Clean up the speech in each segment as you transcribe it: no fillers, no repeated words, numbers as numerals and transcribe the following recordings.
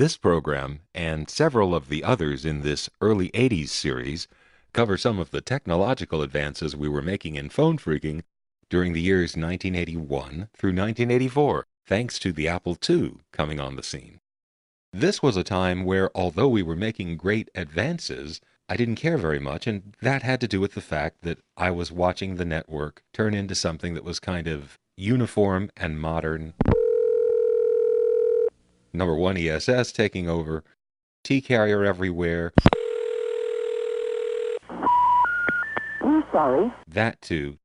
This program, and several of the others in this early 80s series, cover some of the technological advances we were making in phone phreaking during the years 1981 through 1984, thanks to the Apple II coming on the scene. This was a time where, although we were making great advances, I didn't care very much, and that had to do with the fact that I was watching the network turn into something that was kind of uniform and modern. Number one ESS taking over, T-carrier everywhere. We're sorry. That too.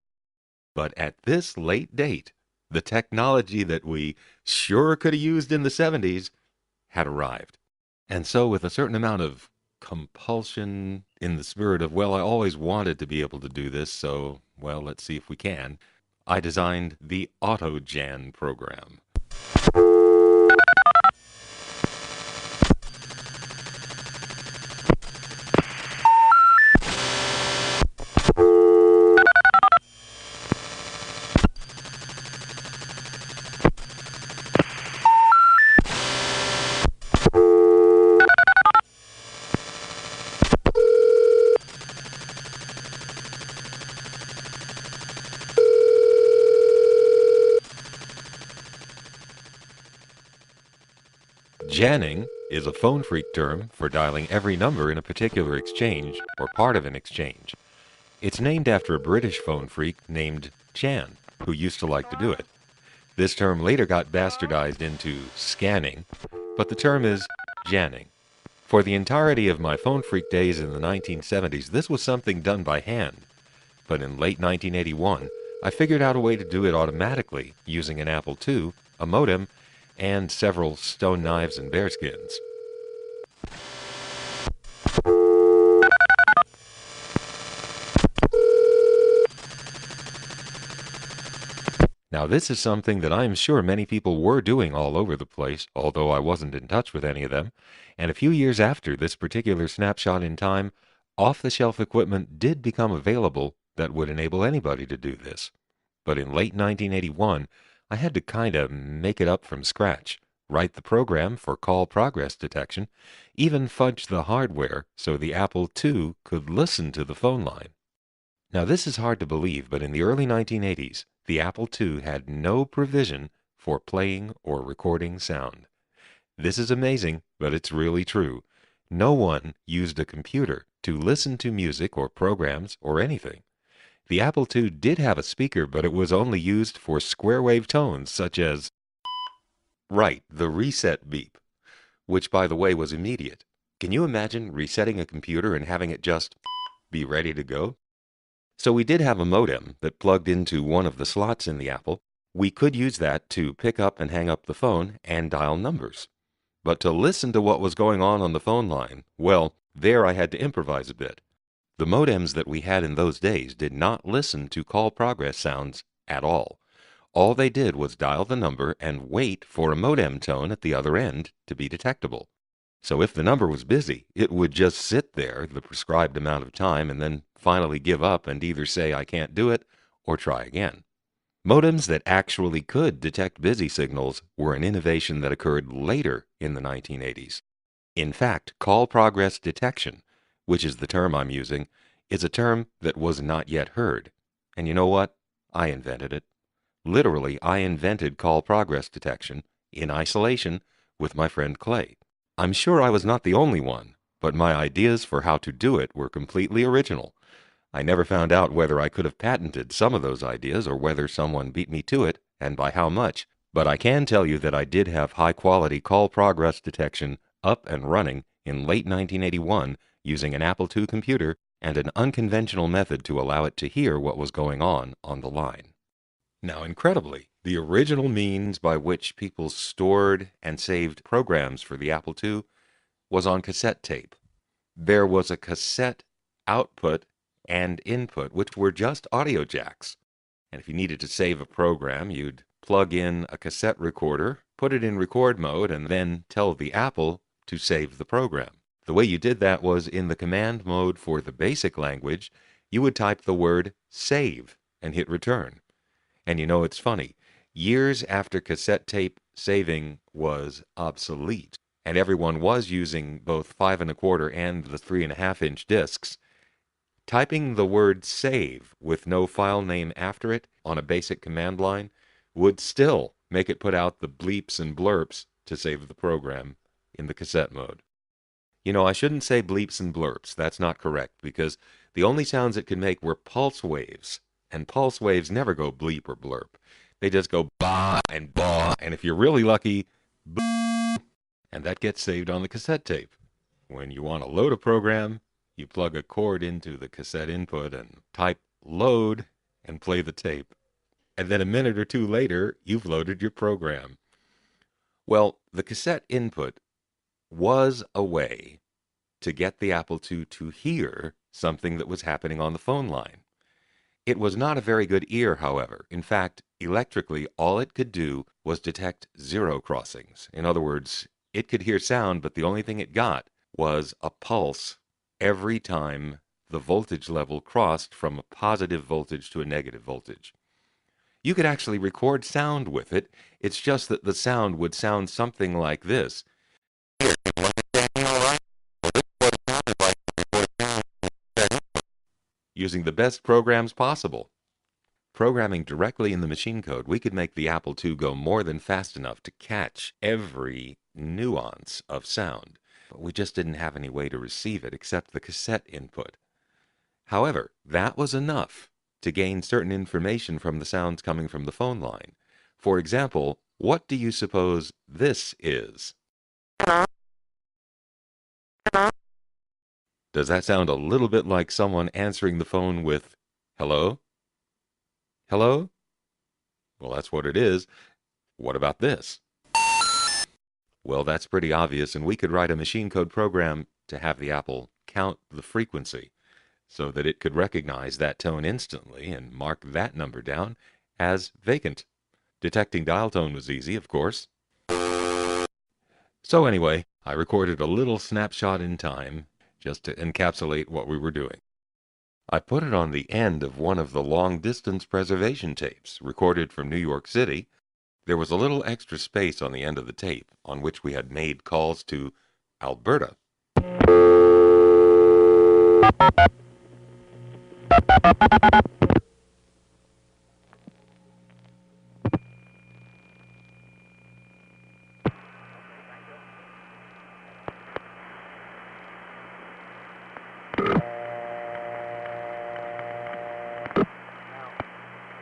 But at this late date, the technology that we sure could have used in the 70s had arrived. And so with a certain amount of compulsion in the spirit of, well, I always wanted to be able to do this, so, well, let's see if we can, I designed the AutoJan program. Janning is a phone phreak term for dialing every number in a particular exchange or part of an exchange. It's named after a British phone phreak named Jan, who used to like to do it. This term later got bastardized into scanning, but the term is Janning. For the entirety of my phone phreak days in the 1970s, this was something done by hand. But in late 1981, I figured out a way to do it automatically using an Apple II, a modem, and several stone knives and bearskins. Now this is something that I am sure many people were doing all over the place, although I wasn't in touch with any of them, and a few years after this particular snapshot in time, off-the-shelf equipment did become available that would enable anybody to do this. But in late 1981, I had to kinda make it up from scratch, write the program for call progress detection, even fudge the hardware so the Apple II could listen to the phone line. Now this is hard to believe, but in the early 1980s, the Apple II had no provision for playing or recording sound. This is amazing, but it's really true. No one used a computer to listen to music or programs or anything. The Apple II did have a speaker, but it was only used for square wave tones such as, right, the reset beep, which by the way was immediate. Can you imagine resetting a computer and having it just be ready to go? So we did have a modem that plugged into one of the slots in the Apple. We could use that to pick up and hang up the phone and dial numbers. But to listen to what was going on the phone line, well, there I had to improvise a bit. The modems that we had in those days did not listen to call progress sounds at all. All they did was dial the number and wait for a modem tone at the other end to be detectable. So if the number was busy, it would just sit there the prescribed amount of time and then finally give up and either say I can't do it or try again. Modems that actually could detect busy signals were an innovation that occurred later in the 1980s. In fact, call progress detection, which is the term I'm using, is a term that was not yet heard. And you know what? I invented it. Literally, I invented call progress detection in isolation with my friend Clay. I'm sure I was not the only one, but my ideas for how to do it were completely original. I never found out whether I could have patented some of those ideas or whether someone beat me to it, and by how much, but I can tell you that I did have high-quality call progress detection up and running in late 1981 using an Apple II computer and an unconventional method to allow it to hear what was going on the line. Now, incredibly, the original means by which people stored and saved programs for the Apple II was on cassette tape. There was a cassette output and input, which were just audio jacks. And if you needed to save a program, you'd plug in a cassette recorder, put it in record mode, and then tell the Apple to save the program. The way you did that was in the command mode for the basic language, you would type the word save and hit return. And you know, it's funny. Years after cassette tape saving was obsolete and everyone was using both 5 1/4 and the 3.5-inch discs, typing the word save with no file name after it on a basic command line would still make it put out the bleeps and blurps to save the program in the cassette mode. You know, I shouldn't say bleeps and blurps. That's not correct, because the only sounds it could make were pulse waves, and pulse waves never go bleep or blurp. They just go bah and bah, and if you're really lucky, boo, and that gets saved on the cassette tape. When you want to load a program, you plug a cord into the cassette input and type load and play the tape. And then a minute or two later, you've loaded your program. Well, the cassette input was a way to get the Apple II to hear something that was happening on the phone line. It was not a very good ear, however. In fact, electrically, all it could do was detect zero crossings. In other words, it could hear sound, but the only thing it got was a pulse every time the voltage level crossed from a positive voltage to a negative voltage. You could actually record sound with it. It's just that the sound would sound something like this. Using the best programs possible. Programming directly in the machine code, we could make the Apple II go more than fast enough to catch every nuance of sound, but we just didn't have any way to receive it except the cassette input. However, that was enough to gain certain information from the sounds coming from the phone line. For example, what do you suppose this is? Does that sound a little bit like someone answering the phone with, hello? Hello? Well, that's what it is. What about this? Well, that's pretty obvious, and we could write a machine code program to have the Apple count the frequency so that it could recognize that tone instantly and mark that number down as vacant. Detecting dial tone was easy, of course. So anyway, I recorded a little snapshot in time just to encapsulate what we were doing. I put it on the end of one of the long-distance preservation tapes recorded from New York City. There was a little extra space on the end of the tape on which we had made calls to Alberta.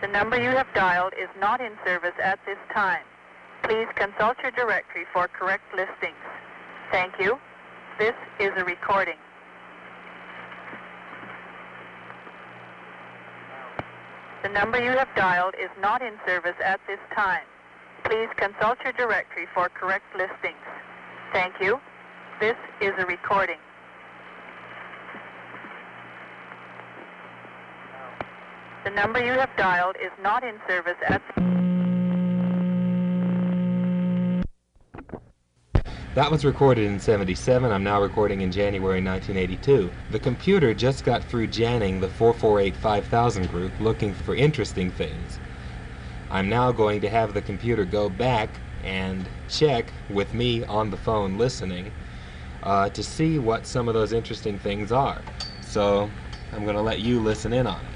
The number you have dialed is not in service at this time. Please consult your directory for correct listings. Thank you. This is a recording. The number you have dialed is not in service at this time. Please consult your directory for correct listings. Thank you. This is a recording. The number you have dialed is not in service at... That was recorded in '77. I'm now recording in January 1982. The computer just got through janning the 448-5000 group looking for interesting things. I'm now going to have the computer go back and check with me on the phone listening to see what some of those interesting things are. So I'm going to let you listen in on it.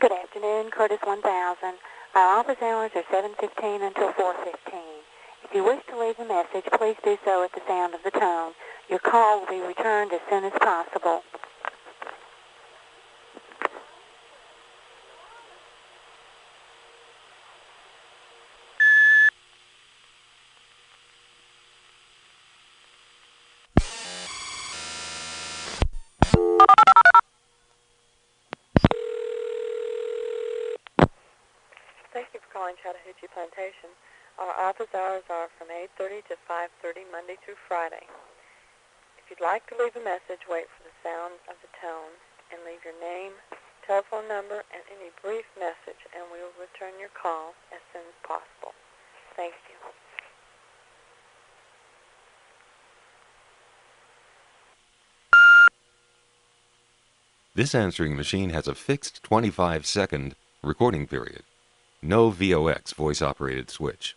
Good afternoon, Curtis 1000. Our office hours are 7:15 until 4:15. If you wish to leave a message, please do so at the sound of the tone. Your call will be returned as soon as possible. Thank you for calling Chattahoochee Plantation. Our office hours are from 8:30 to 5:30 Monday through Friday. If you'd like to leave a message, wait for the sound of the tone and leave your name, telephone number, and any brief message, and we will return your call as soon as possible. Thank you. This answering machine has a fixed 25-second recording period. No VOX, voice-operated switch.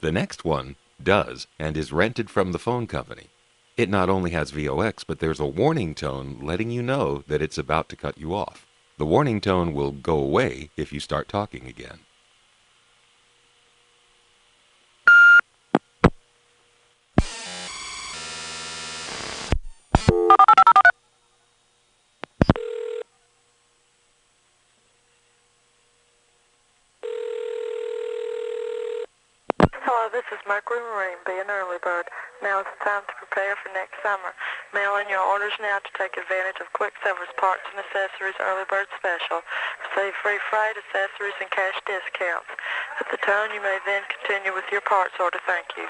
The next one does and is rented from the phone company. It not only has VOX, but there's a warning tone letting you know that it's about to cut you off. The warning tone will go away if you start talking again. Hello, this is Mercury Marine. Be an early bird. Now is the time to prepare for next summer. Mail in your orders now to take advantage of Quick Service Parts and Accessories Early Bird Special. Receive free freight, accessories, and cash discounts. At the tone, you may then continue with your parts order. Thank you.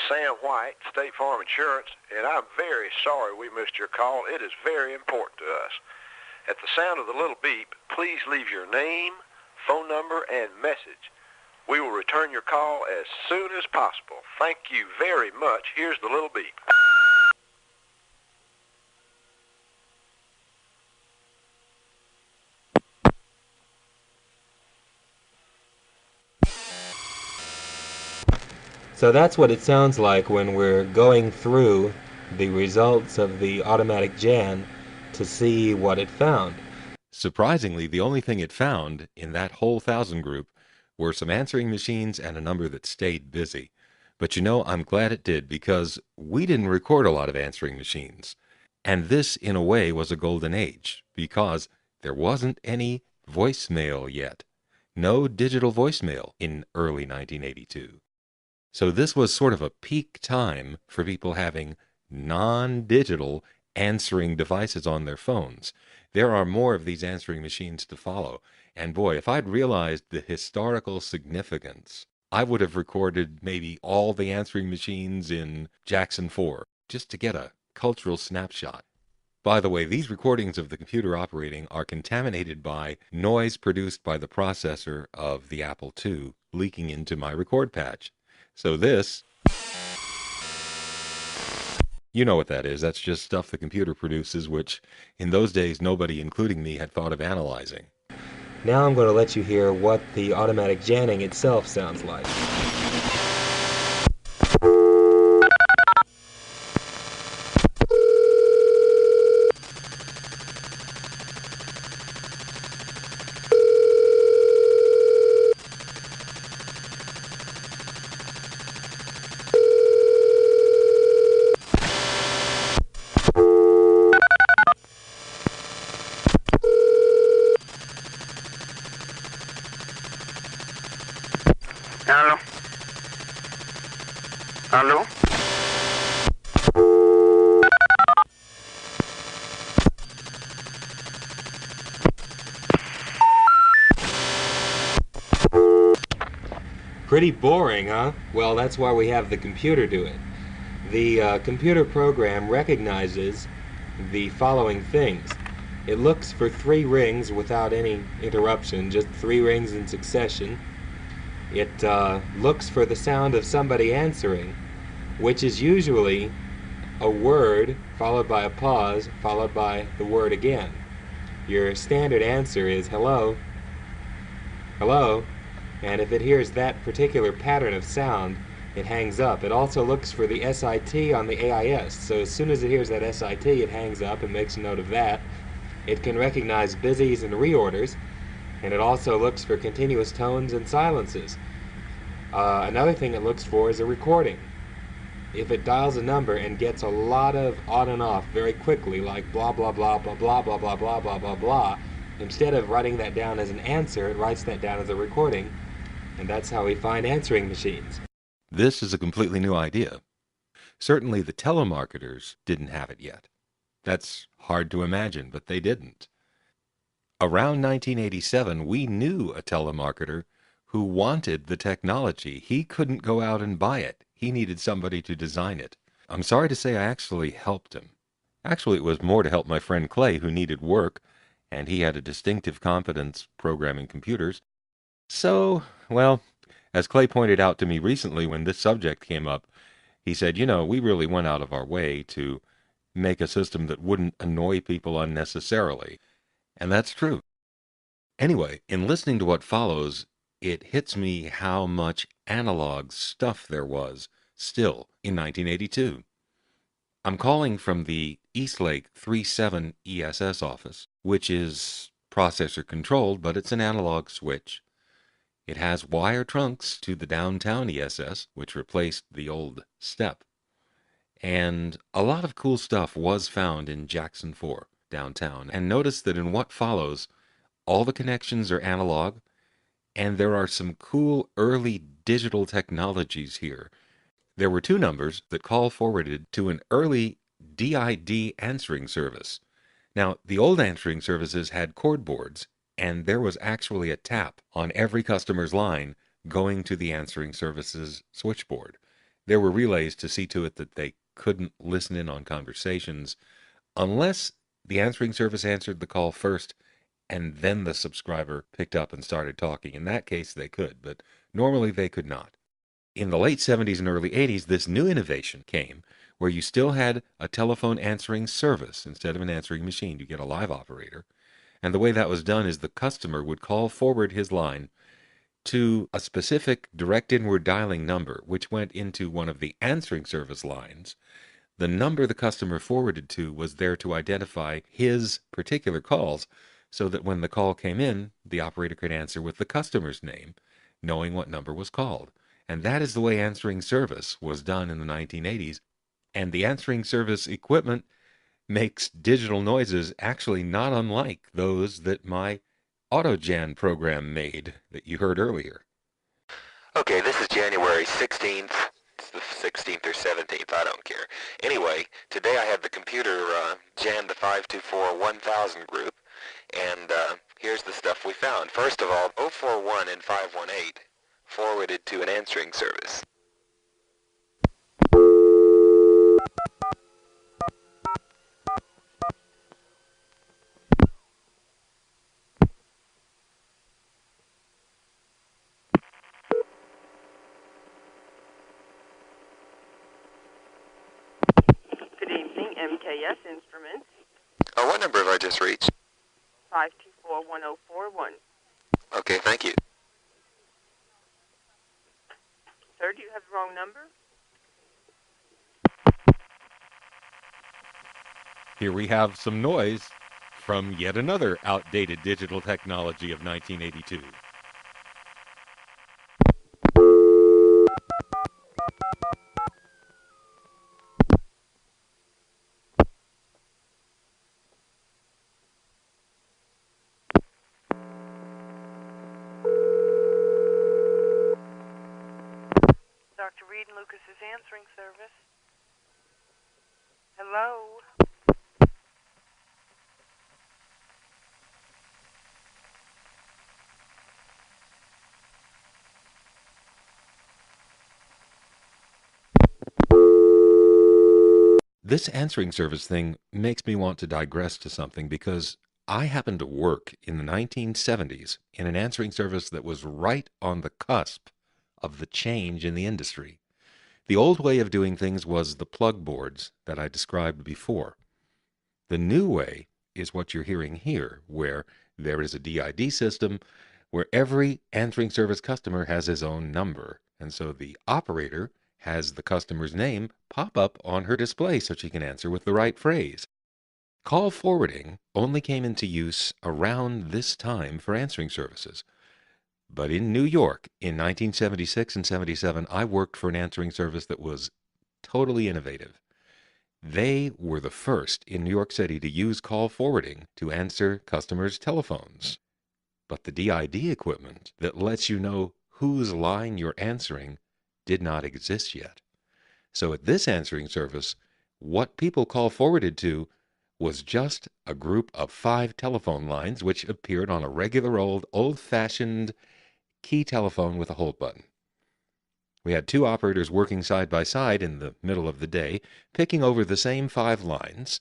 Sam White, State Farm Insurance, and I'm very sorry we missed your call. It is very important to us. At the sound of the little beep, please leave your name, phone number, and message. We will return your call as soon as possible. Thank you very much. Here's the little beep. So that's what it sounds like when we're going through the results of the automatic Jan to see what it found. Surprisingly, the only thing it found in that whole 1,000 group were some answering machines and a number that stayed busy. But you know, I'm glad it did, because we didn't record a lot of answering machines. And this, in a way, was a golden age, because there wasn't any voicemail yet. No digital voicemail in early 1982. So this was sort of a peak time for people having non-digital answering devices on their phones. There are more of these answering machines to follow. And boy, if I'd realized the historical significance, I would have recorded maybe all the answering machines in Jackson 4, just to get a cultural snapshot. By the way, these recordings of the computer operating are contaminated by noise produced by the processor of the Apple II leaking into my record patch. So this, you know what that is. That's just stuff the computer produces, which in those days nobody, including me, had thought of analyzing. Now I'm going to let you hear what the automatic Janning itself sounds like. Hello? Hello? Pretty boring, huh? Well, that's why we have the computer do it. The computer program recognizes the following things. It looks for 3 rings without any interruption, just 3 rings in succession. It looks for the sound of somebody answering, which is usually a word followed by a pause followed by the word again. Your standard answer is hello, hello, and if it hears that particular pattern of sound, it hangs up. It also looks for the SIT on the AIS, so as soon as it hears that SIT, it hangs up and makes a note of that. It can recognize busies and reorders, and it also looks for continuous tones and silences. Another thing it looks for is a recording. if it dials a number and gets a lot of on and off very quickly, like blah, blah, blah, blah, blah, blah, blah, blah, blah, blah, blah, instead of writing that down as an answer, it writes that down as a recording, and that's how we find answering machines. This is a completely new idea. Certainly the telemarketers didn't have it yet. That's hard to imagine, but they didn't. Around 1987, we knew a telemarketer who wanted the technology. He couldn't go out and buy it. He needed somebody to design it. I'm sorry to say I actually helped him. Actually, it was more to help my friend Clay, who needed work, and he had a distinctive competence programming computers. So, well, as Clay pointed out to me recently when this subject came up, he said, we really went out of our way to make a system that wouldn't annoy people unnecessarily. And that's true. Anyway, in listening to what follows, it hits me how much analog stuff there was still in 1982. I'm calling from the Eastlake 37 ESS office, which is processor controlled, but it's an analog switch. It has wire trunks to the downtown ESS, which replaced the old STEP. And a lot of cool stuff was found in Jackson 4 downtown. And notice that in what follows, all the connections are analog, and there are some cool early digital technologies here. There were two numbers that call forwarded to an early DID answering service. Now, the old answering services had cord boards, and there was actually a tap on every customer's line going to the answering services switchboard. There were relays to see to it that they couldn't listen in on conversations unless the answering service answered the call first and then the subscriber picked up and started talking. In that case, they could, but normally they could not. In the late 70s and early 80s, this new innovation came where you still had a telephone answering service. Instead of an answering machine, you get a live operator. And the way that was done is the customer would call forward his line to a specific direct inward dialing number, which went into one of the answering service lines. The number the customer forwarded to was there to identify his particular calls, so that when the call came in, the operator could answer with the customer's name, knowing what number was called. And that is the way answering service was done in the 1980s. And the answering service equipment makes digital noises actually not unlike those that my AutoGen program made that you heard earlier. Okay, this is January 16th. It's the 16th or 17th, I don't care. Anyway, today I had the computer jam the 524-1000 group, and here's the stuff we found. First of all, 041 and 518 forwarded to an answering service. Good evening, MKS Instruments. Oh, what number have I just reached? 524-1041. Okay, thank you. Sir, do you have the wrong number? Here we have some noise from yet another outdated digital technology of 1982. Dr. Reed and Lucas's answering service. Hello? This answering service thing makes me want to digress to something because I happened to work in the 1970s in an answering service that was right on the cusp of the change in the industry. The old way of doing things was the plug boards that I described before. The new way is what you're hearing here, where there is a DID system where every answering service customer has his own number, and so the operator has the customer's name pop up on her display so she can answer with the right phrase. Call forwarding only came into use around this time for answering services. But in New York, in 1976 and 77, I worked for an answering service that was totally innovative. They were the first in New York City to use call forwarding to answer customers' telephones. But the DID equipment that lets you know whose line you're answering did not exist yet. So at this answering service, what people call forwarded to was just a group of 5 telephone lines which appeared on a regular old-fashioned key telephone with a hold button. We had 2 operators working side by side in the middle of the day, picking over the same 5 lines,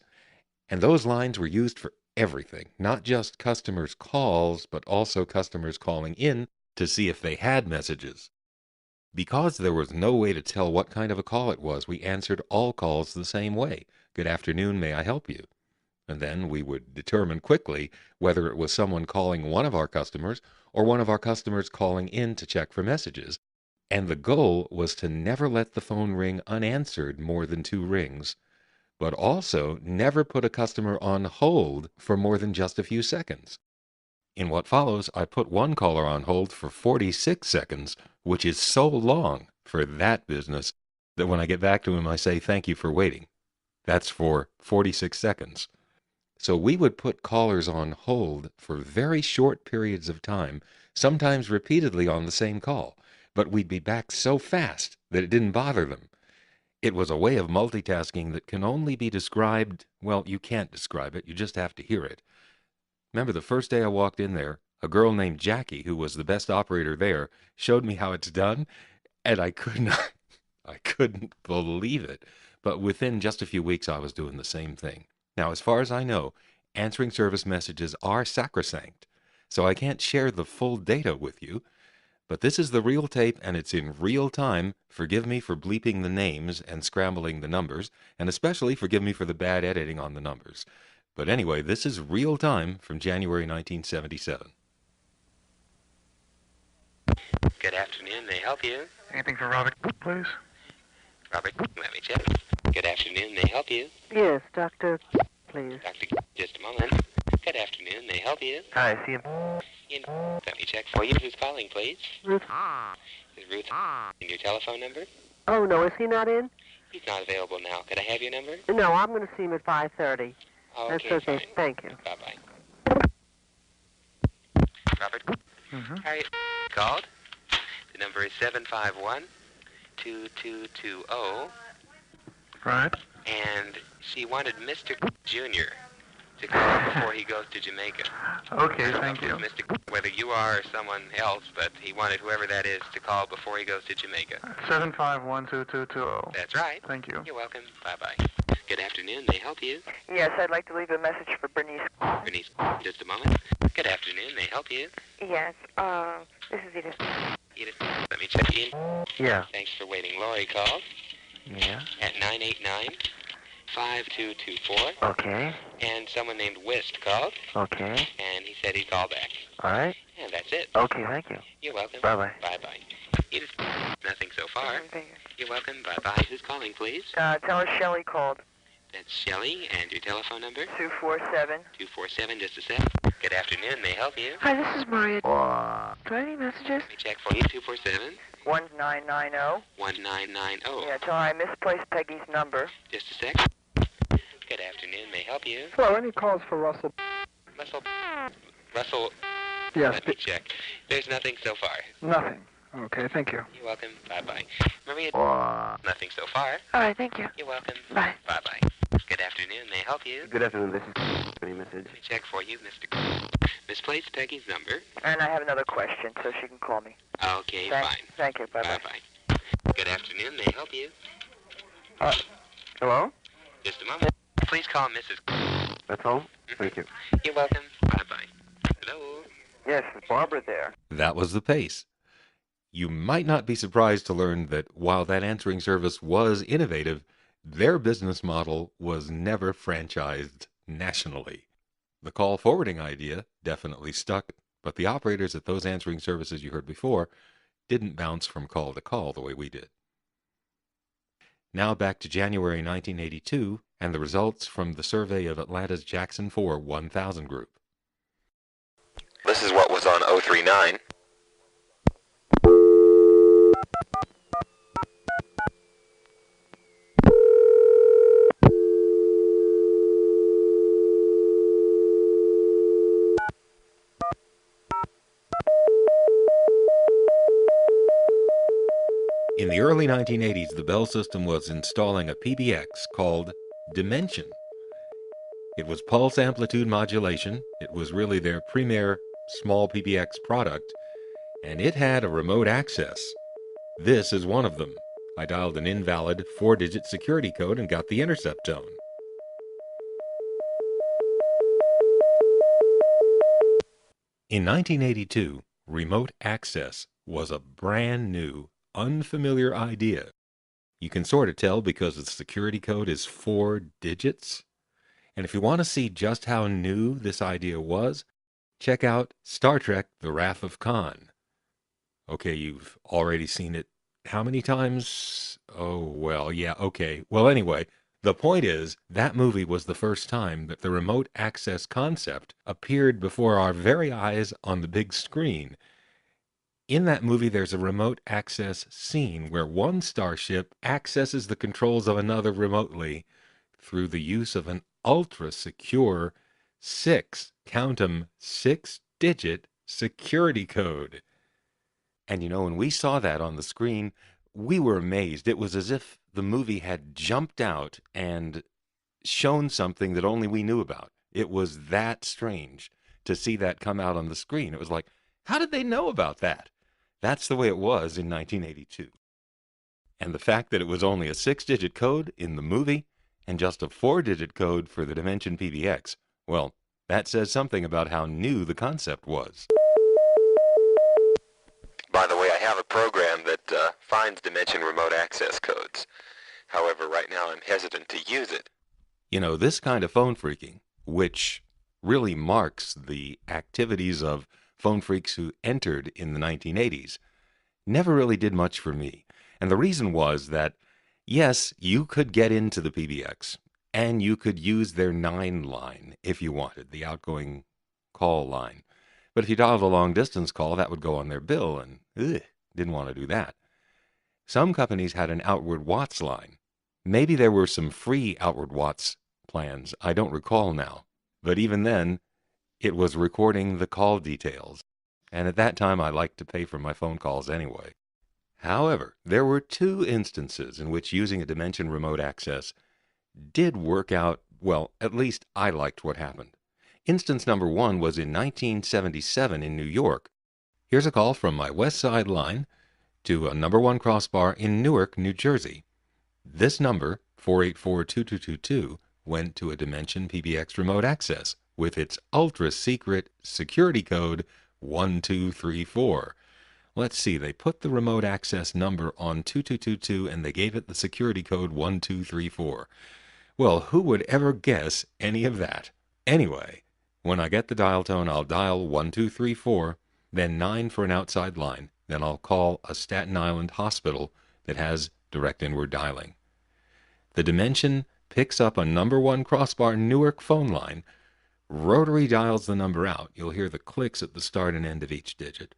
and those lines were used for everything, not just customers' calls, but also customers calling in to see if they had messages. Because there was no way to tell what kind of a call it was, we answered all calls the same way. Good afternoon, may I help you? And then we would determine quickly whether it was someone calling one of our customers or one of our customers calling in to check for messages. And the goal was to never let the phone ring unanswered more than 2 rings, but also never put a customer on hold for more than just a few seconds. In what follows, I put one caller on hold for 46 seconds, which is so long for that business that when I get back to him, I say, thank you for waiting. That's for 46 seconds. So we would put callers on hold for very short periods of time, sometimes repeatedly on the same call, but we'd be back so fast that it didn't bother them. It was a way of multitasking that can only be described, well, you can't describe it, you just have to hear it. Remember the first day I walked in there, a girl named Jackie, who was the best operator there, showed me how it's done, and I couldn't believe it. But within just a few weeks, I was doing the same thing. Now, as far as I know, answering service messages are sacrosanct, so I can't share the full data with you. But this is the real tape, and it's in real time. Forgive me for bleeping the names and scrambling the numbers, and especially forgive me for the bad editing on the numbers. But anyway, this is real time from January 1977. Good afternoon, may I help you? Anything for Robert, please? Robert, let me check. Good afternoon, may I help you? Yes, Doctor, please. Dr. Just a moment. Good afternoon, may I help you? Hi, see him. Let me check for you. Who's calling, please? Ruth. Is Ruth in your telephone number? Oh, no, is he not in? He's not available now. Could I have your number? No, I'm going to see him at 5:30. Oh, That's okay, okay. fine. Thank you. Bye-bye. Robert? Mm-hmm. Harriet called. The number is 751-2220. Right. And she wanted Mr. Jr. to call before he goes to Jamaica. Okay, thank you. Mr. Whether you are or someone else, but he wanted whoever that is to call before he goes to Jamaica. 7512220. That's right. Thank you. You're welcome. Bye-bye. Good afternoon. May I help you? Yes, I'd like to leave a message for Bernice. Bernice, just a moment. Good afternoon. May I help you? Yes, this is Edith. Edith, let me check in. Yeah. Thanks for waiting. Lori called Yeah. at 989-5224. Okay. And someone named Wist called, Okay. and he said he'd call back. All right. And that's it. Okay, thank you. You're welcome. Bye-bye. Bye-bye. Edith, nothing so far. Thank you. You're welcome. Bye-bye. Who's calling, please? Tell her Shelley called. That's Shelley, and your telephone number? 247. 247, just a sec. Good afternoon. May I help you? Hi, this is Maria. Do I have any messages? Let me check for you. 247 1990. 1990. Yeah, tell her I misplaced Peggy's number. Just a sec. Good afternoon. May I help you? Hello, any calls for Russell? Russell, Yes, let me check. There's nothing so far. nothing. Okay, thank you. You're welcome. Bye-bye. Maria, nothing so far. All right, thank you. You're welcome. Bye. Bye-bye. Good afternoon. May I help you? Good afternoon. This is any message. Let me check for you, Mr. Misplaced Peggy's number. And I have another question, so she can call me. Okay, fine. Thank you. Bye-bye. Bye-bye. Good afternoon. May I help you? Hello? Just a moment. Please call Mrs. That's all? Thank you. You're welcome. Bye-bye. Hello? Yes, is Barbara there? That was the pace. You might not be surprised to learn that while that answering service was innovative, their business model was never franchised nationally. The call forwarding idea definitely stuck, but the operators at those answering services you heard before didn't bounce from call to call the way we did. Now back to January 1982 and the results from the survey of Atlanta's Jackson 4 1000 group. This is what was on 039. In the early 1980s, the Bell system was installing a PBX called Dimension. It was pulse amplitude modulation. It was really their premier small PBX product, and it had a remote access. This is one of them. I dialed an invalid 4-digit security code and got the intercept tone. In 1982, remote access was a brand new, unfamiliar idea. You can sort of tell because the security code is 4 digits. And if you want to see just how new this idea was, check out Star Trek: The Wrath of Khan. Okay, you've already seen it how many times? Oh, well, yeah, okay. Well, anyway, the point is that movie was the first time that the remote access concept appeared before our very eyes on the big screen. In that movie, there's a remote access scene where one starship accesses the controls of another remotely through the use of an ultra-secure count 'em, 6-digit security code. And you know, when we saw that on the screen, we were amazed. It was as if the movie had jumped out and shown something that only we knew about. It was that strange to see that come out on the screen. It was like, how did they know about that? That's the way it was in 1982. And the fact that it was only a 6-digit code in the movie and just a 4-digit code for the Dimension PBX, well, that says something about how new the concept was. By the way, I have a program that finds Dimension remote access codes. However, right now I'm hesitant to use it. You know, this kind of phone phreaking, which really marks the activities of phone phreaks who entered in the 1980s, never really did much for me. And the reason was that, yes, you could get into the PBX, and you could use their 9 line if you wanted, the outgoing call line. But if you dialed a long-distance call, that would go on their bill, and didn't want to do that. Some companies had an outward WATS line. Maybe there were some free outward WATS plans. I don't recall now. But even then, it was recording the call details. And at that time, I liked to pay for my phone calls anyway. However, there were 2 instances in which using a Dimension remote access did work out, well, at least I liked what happened. Instance number 1 was in 1977 in New York. Here's a call from my West Side line to a number 1 crossbar in Newark, New Jersey. This number, 484-2222, went to a Dimension PBX remote access with its ultra-secret security code 1234. Let's see, they put the remote access number on 2222 and they gave it the security code 1234. Well, who would ever guess any of that? Anyway, when I get the dial tone, I'll dial 1234, then 9 for an outside line. Then I'll call a Staten Island hospital that has direct inward dialing. The Dimension picks up a number 1 crossbar Newark phone line. Rotary dials the number out. You'll hear the clicks at the start and end of each digit.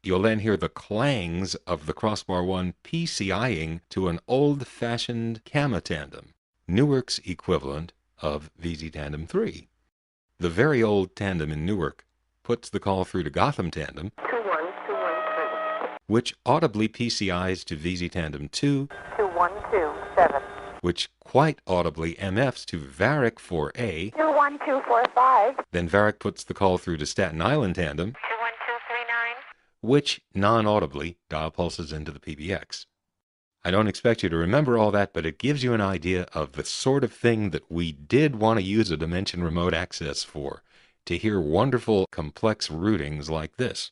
You'll then hear the clangs of the crossbar 1 PCIing to an old-fashioned Gamma Tandem, Newark's equivalent of VZ Tandem 3. The very old Tandem in Newark puts the call through to Gotham Tandem, 21213. which audibly PCIs to VZ Tandem 2, 2127. which quite audibly MFs to Varick 4A. 21245. Then Varick puts the call through to Staten Island Tandem, 21239. which non-audibly dial pulses into the PBX. I don't expect you to remember all that, but it gives you an idea of the sort of thing that we did want to use a Dimension remote access for, to hear wonderful, complex routings like this.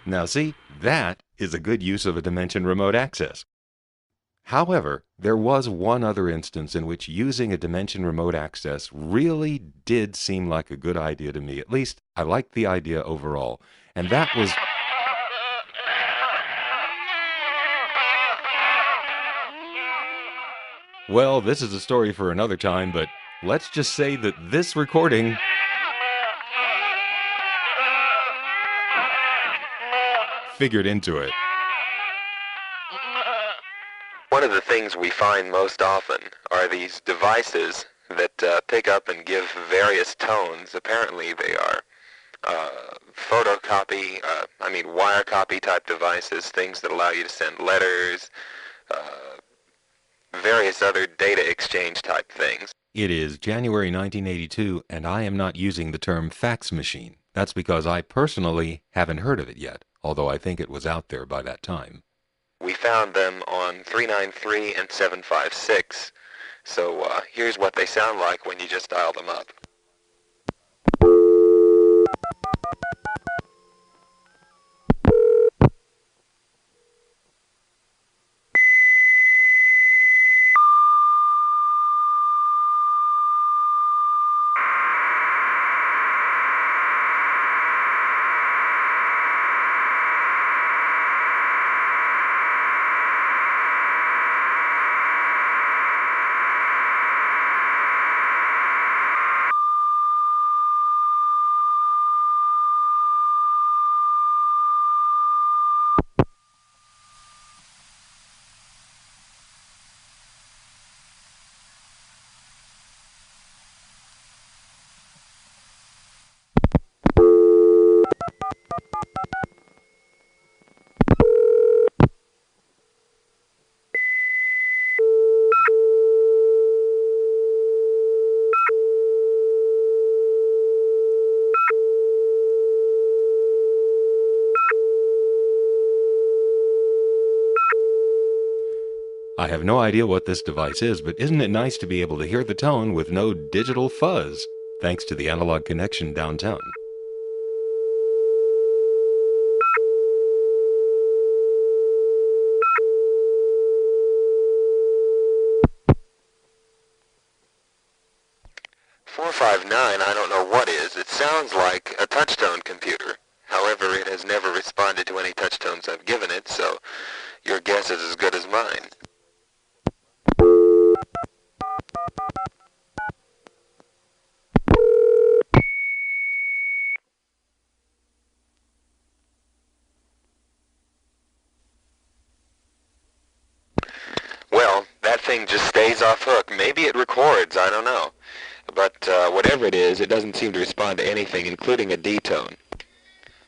Now see, that is a good use of a Dimension remote access. However, there was one other instance in which using a Dimension remote access really did seem like a good idea to me. At least, I liked the idea overall. And that was... Well, this is a story for another time, but let's just say that this recording... figured into it. One of the things we find most often are these devices that pick up and give various tones. Apparently they are photocopy, wire copy type devices, things that allow you to send letters, various other data exchange type things. It is January 1982, and I am not using the term fax machine. That's because I personally haven't heard of it yet, although I think it was out there by that time. We found them on 393 and 756, so here's what they sound like when you just dial them up. I have no idea what this device is, but isn't it nice to be able to hear the tone with no digital fuzz, thanks to the analog connection downtown? I don't know what is. It sounds like a touchtone computer. However, it has never responded to any touchtones I've given it, so your guess is as good as mine. Well, that thing just stays off hook. Maybe it records, I don't know. But whatever it is, it doesn't seem to respond to anything, including a D-tone.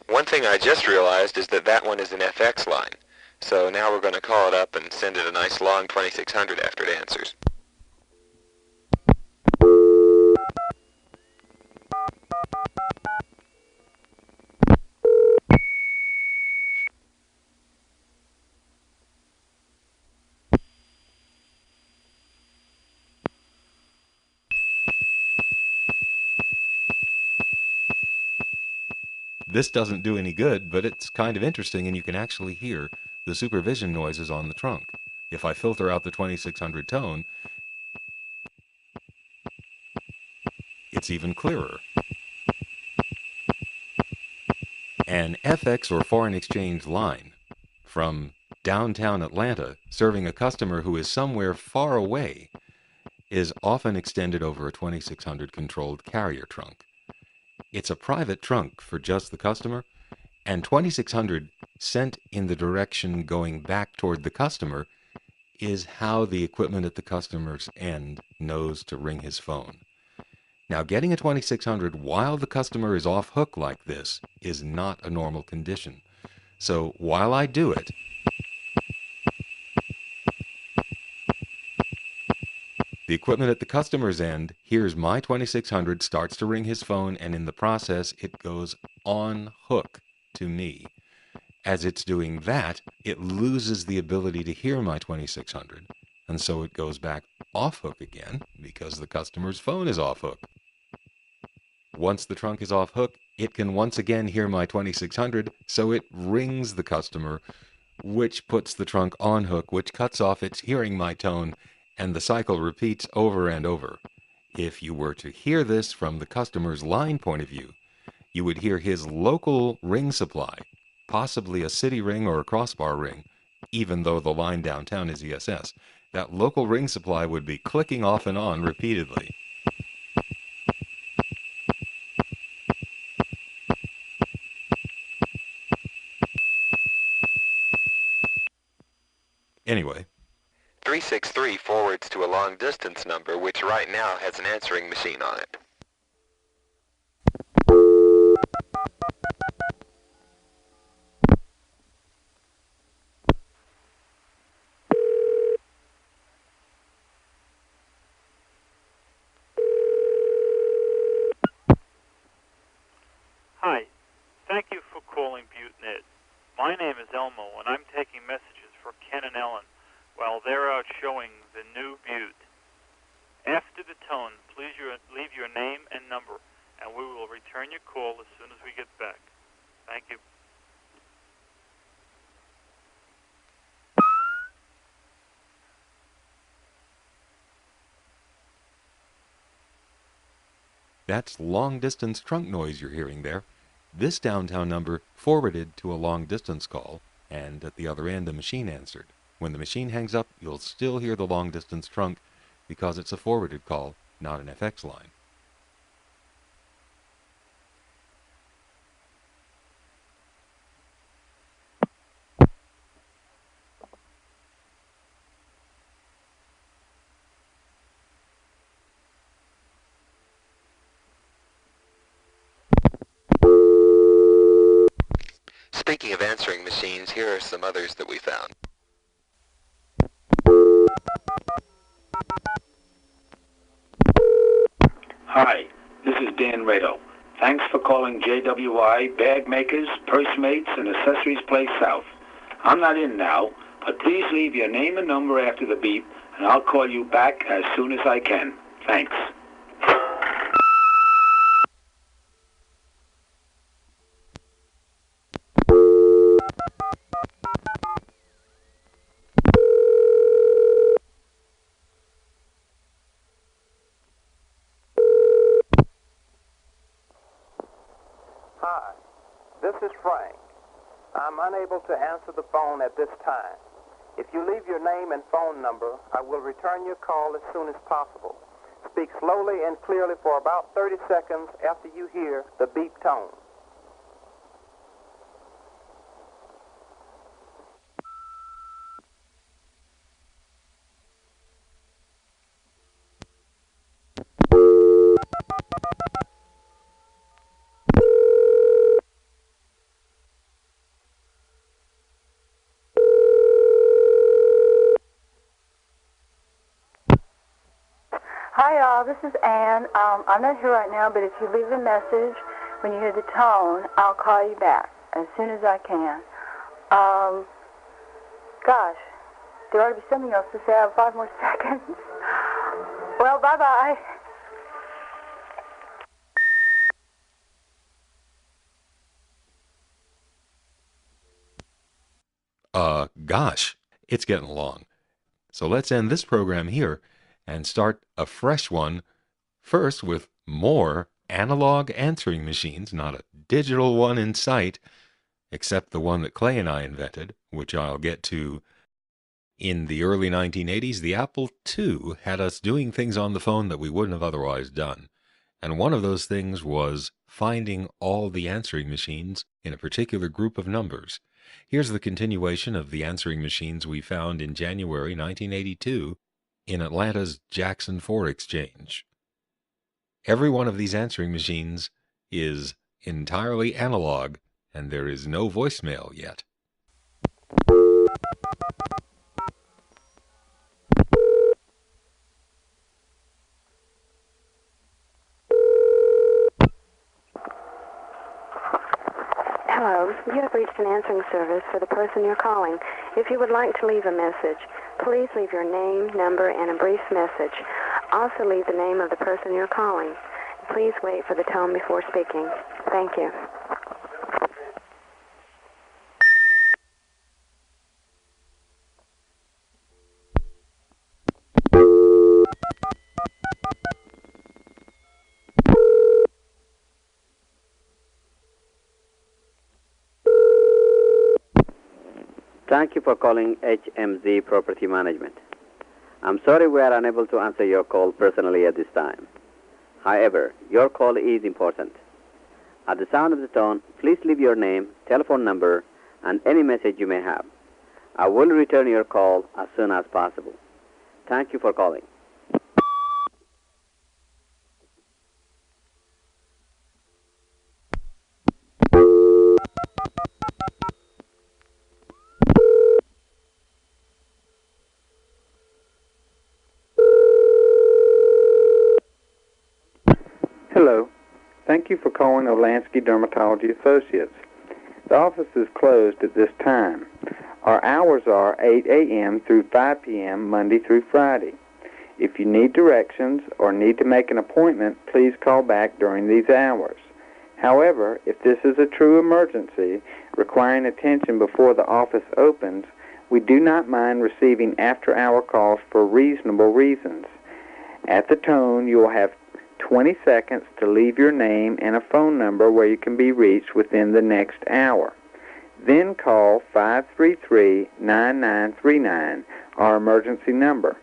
One thing I just realized is that that one is an FX line. So now we're going to call it up and send it a nice long 2600 after it answers. This doesn't do any good, but it's kind of interesting, and you can actually hear the supervision noises on the trunk. If I filter out the 2600 tone, it's even clearer. An FX or foreign exchange line from downtown Atlanta serving a customer who is somewhere far away is often extended over a 2600 controlled carrier trunk. It's a private trunk for just the customer, and 2600 sent in the direction going back toward the customer is how the equipment at the customer's end knows to ring his phone. Now, getting a 2600 while the customer is off hook like this is not a normal condition. So while I do it, the equipment at the customer's end hears my 2600, starts to ring his phone, and in the process, it goes on hook to me. As it's doing that, it loses the ability to hear my 2600, and so it goes back off hook again because the customer's phone is off hook. Once the trunk is off hook, it can once again hear my 2600, so it rings the customer, which puts the trunk on hook, which cuts off its hearing my tone, and the cycle repeats over and over. If you were to hear this from the customer's line point of view, you would hear his local ring supply, possibly a city ring or a crossbar ring, even though the line downtown is ESS. That local ring supply would be clicking off and on repeatedly. Anyway. 363 forwards to a long-distance number, which right now has an answering machine on it. Hi. Thank you for calling ButteNet. My name is Elmo, and I'm taking messages for Ken and Ellen while they're out showing the new Butte. After the tone, please leave your name and number, and we will return your call as soon as we get back. Thank you. That's long-distance trunk noise you're hearing there. This downtown number forwarded to a long-distance call, and at the other end the machine answered. When the machine hangs up, you'll still hear the long-distance trunk because it's a forwarded call, not an FX line. Speaking of answering machines, here are some others that we found. Hi, this is Dan Rado. Thanks for calling JWI Bag Makers, Purse Mates, and Accessories Place South. I'm not in now, but please leave your name and number after the beep, and I'll call you back as soon as I can. Thanks. Hi, this is Frank. I'm unable to answer the phone at this time. If you leave your name and phone number, I will return your call as soon as possible. Speak slowly and clearly for about 30 seconds after you hear the beep tone. Hi, this is Ann. I'm not here right now, but if you leave a message when you hear the tone, I'll call you back as soon as I can. Gosh, there ought to be something else to say. I have 5 more seconds. Well, bye-bye. Gosh, it's getting long. So let's end this program here and start a fresh one, first with more analog answering machines, not a digital one in sight, except the one that Clay and I invented, which I'll get to. In the early 1980s, the Apple II had us doing things on the phone that we wouldn't have otherwise done. And one of those things was finding all the answering machines in a particular group of numbers. Here's the continuation of the answering machines we found in January 1982 in Atlanta's Jackson 4 Exchange. Every one of these answering machines is entirely analog, and there is no voicemail yet. Hello, you have reached an answering service for the person you're calling. If you would like to leave a message, please leave your name, number, and a brief message. Also leave the name of the person you're calling. Please wait for the tone before speaking. Thank you. Thank you for calling HMZ Property Management. I'm sorry we are unable to answer your call personally at this time. However, your call is important. At the sound of the tone, please leave your name, telephone number, and any message you may have. I will return your call as soon as possible. Thank you for calling. Hello. Thank you for calling Olansky Dermatology Associates. The office is closed at this time. Our hours are 8 a.m. through 5 p.m. Monday through Friday. If you need directions or need to make an appointment, please call back during these hours. However, if this is a true emergency requiring attention before the office opens, we do not mind receiving after-hour calls for reasonable reasons. At the tone, you will have 20 seconds to leave your name and a phone number where you can be reached within the next hour. Then call 533-9939, our emergency number.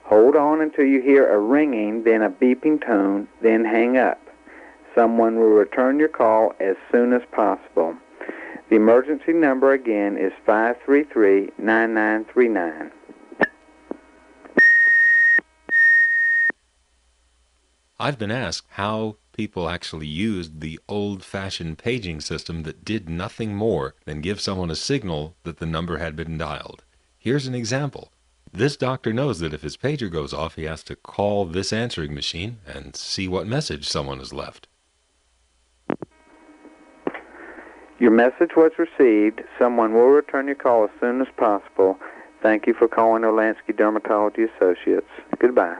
Hold on until you hear a ringing, then a beeping tone, then hang up. Someone will return your call as soon as possible. The emergency number again is 533-9939. I've been asked how people actually used the old-fashioned paging system that did nothing more than give someone a signal that the number had been dialed. Here's an example. This doctor knows that if his pager goes off, he has to call this answering machine and see what message someone has left. Your message was received. Someone will return your call as soon as possible. Thank you for calling Olansky Dermatology Associates. Goodbye.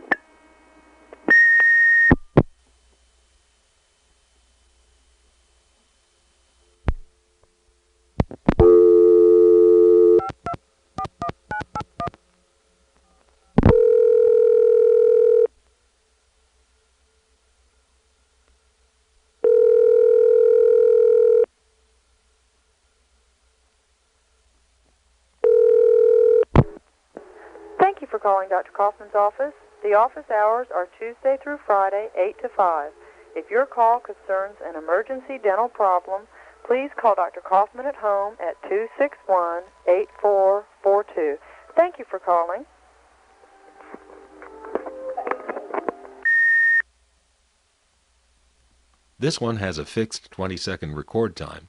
Thank you for calling Dr. Kaufman's office. The office hours are Tuesday through Friday, 8 to 5. If your call concerns an emergency dental problem, please call Dr. Kaufman at home at 261-8442. Thank you for calling. This one has a fixed 20-second record time.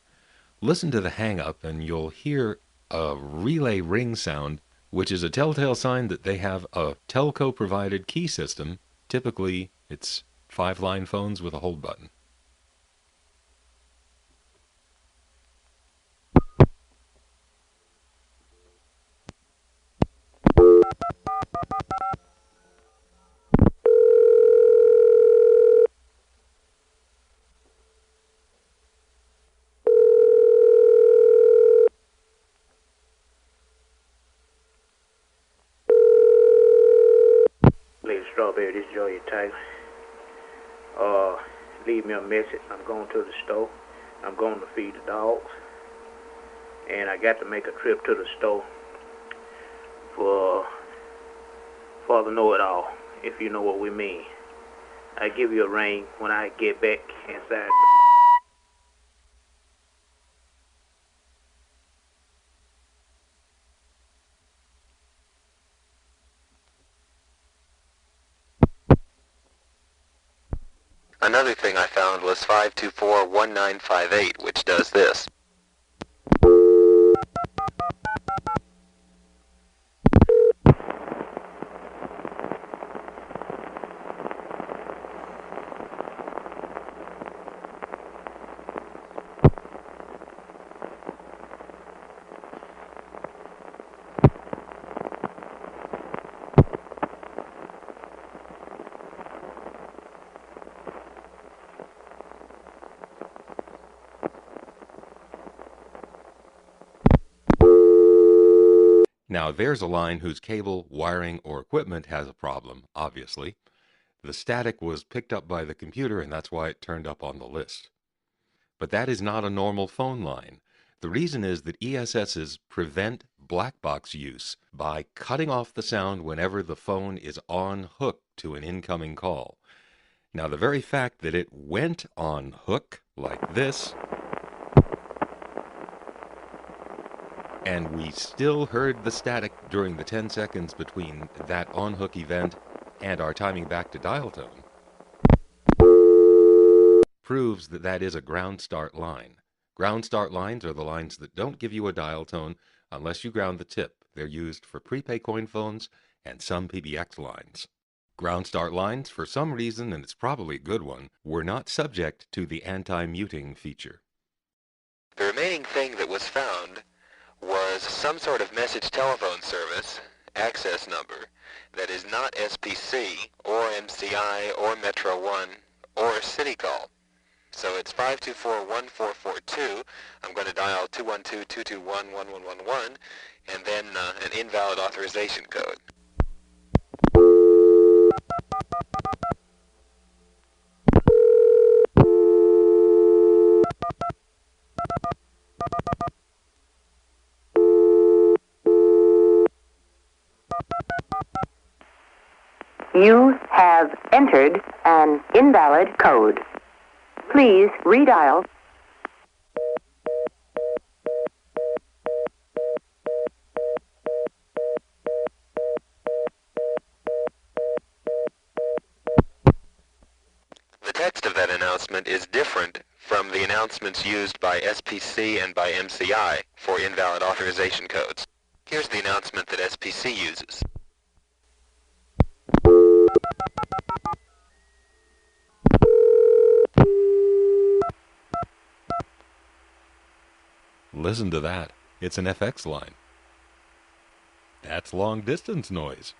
Listen to the hang-up and you'll hear a relay ring sound, which is a telltale sign that they have a telco-provided key system. Typically, it's 5-line phones with a hold button. Lady Strawberry, this is Joey Taylor. Leave me a message. I'm going to the store. I'm going to feed the dogs. And I got to make a trip to the store for the know-it-all, if you know what we mean. I give you a ring when I get back inside. Another thing I found was 524-1958, which does this. Now, there's a line whose cable, wiring, or equipment has a problem, obviously. The static was picked up by the computer, and that's why it turned up on the list. But that is not a normal phone line. The reason is that ESSs prevent black box use by cutting off the sound whenever the phone is on hook to an incoming call. Now, the very fact that it went on hook like this, and we still heard the static during the 10 seconds between that on-hook event and our timing back to dial tone, proves that that is a ground start line. Ground start lines are the lines that don't give you a dial tone unless you ground the tip. They're used for prepaid coin phones and some PBX lines. Ground start lines, for some reason, and it's probably a good one, were not subject to the anti-muting feature. The remaining thing that was found was some sort of message telephone service, access number, that is not SPC, or MCI, or Metro 1, or City Call. So it's 524-1442. I'm going to dial 212-221-1111, and then an invalid authorization code. You have entered an invalid code. Please redial. The text of that announcement is different from the announcements used by SPC and by MCI for invalid authorization codes. Here's the announcement that SPC uses. Listen to that. It's an FX line. That's long distance noise.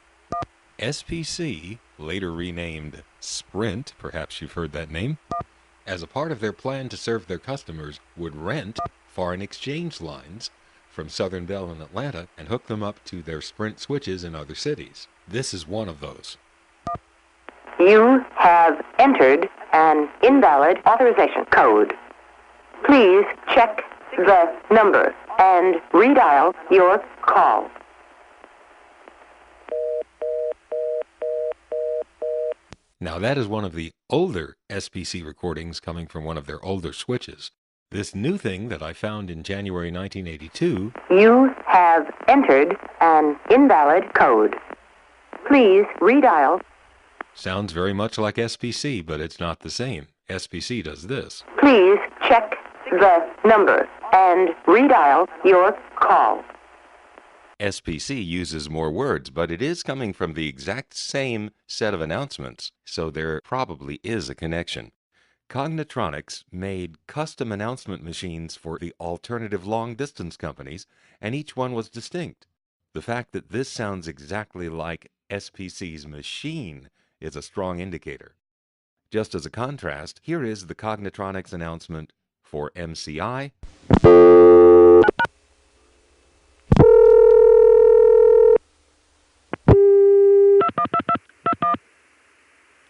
SPC, later renamed Sprint, perhaps you've heard that name, as a part of their plan to serve their customers, would rent foreign exchange lines from Southern Bell in Atlanta and hook them up to their Sprint switches in other cities. This is one of those. You have entered an invalid authorization code. Please check the number and redial your call. Now that is one of the older SPC recordings coming from one of their older switches. This new thing that I found in January 1982... You have entered an invalid code. Please redial. Sounds very much like SPC, but it's not the same. SPC does this. Please check the number and redial your call. SPC uses more words, but it is coming from the exact same set of announcements, so there probably is a connection. Cognitronics made custom announcement machines for the alternative long-distance companies, and each one was distinct. The fact that this sounds exactly like SPC's machine is a strong indicator. Just as a contrast, here is the Cognitronics announcement for MCI.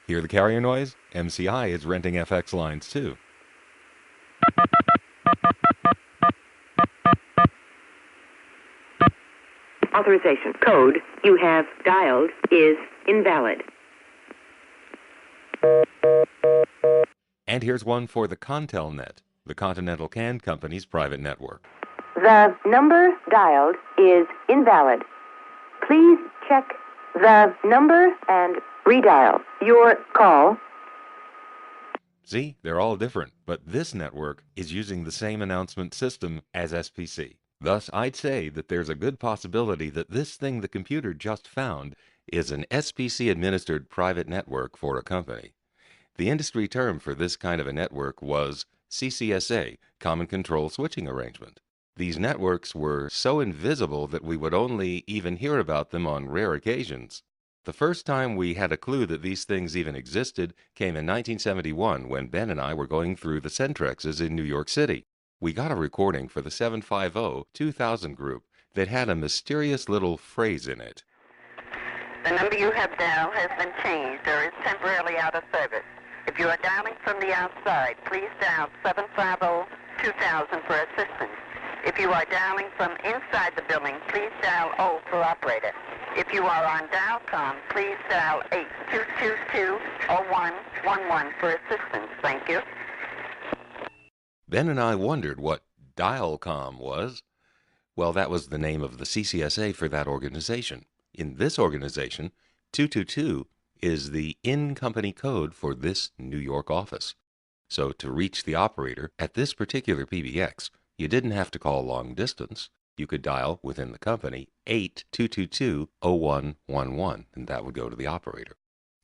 Hear the carrier noise? MCI is renting FX lines too. Authorization code you have dialed is invalid. And here's one for the ContelNet, the Continental Can Company's private network. The number dialed is invalid. Please check the number and redial your call. See, they're all different, but this network is using the same announcement system as SPC. Thus, I'd say that there's a good possibility that this thing the computer just found is an SPC-administered private network for a company. The industry term for this kind of a network was CCSA, Common Control Switching Arrangement. These networks were so invisible that we would only even hear about them on rare occasions. The first time we had a clue that these things even existed came in 1971 when Ben and I were going through the Centrexes in New York City. We got a recording for the 750-2000 group that had a mysterious little phrase in it. The number you have dialed has been changed or is temporarily out of service. If you are dialing from the outside, please dial 750-2000 for assistance. If you are dialing from inside the building, please dial O for operator. If you are on dial-com, please dial 8222-0111 for assistance. Thank you. Ben and I wondered what dial-com was. Well, that was the name of the CCSA for that organization. In this organization, 222 is the in-company code for this New York office. So to reach the operator at this particular PBX, you didn't have to call long distance. You could dial within the company 8222-0111, and that would go to the operator.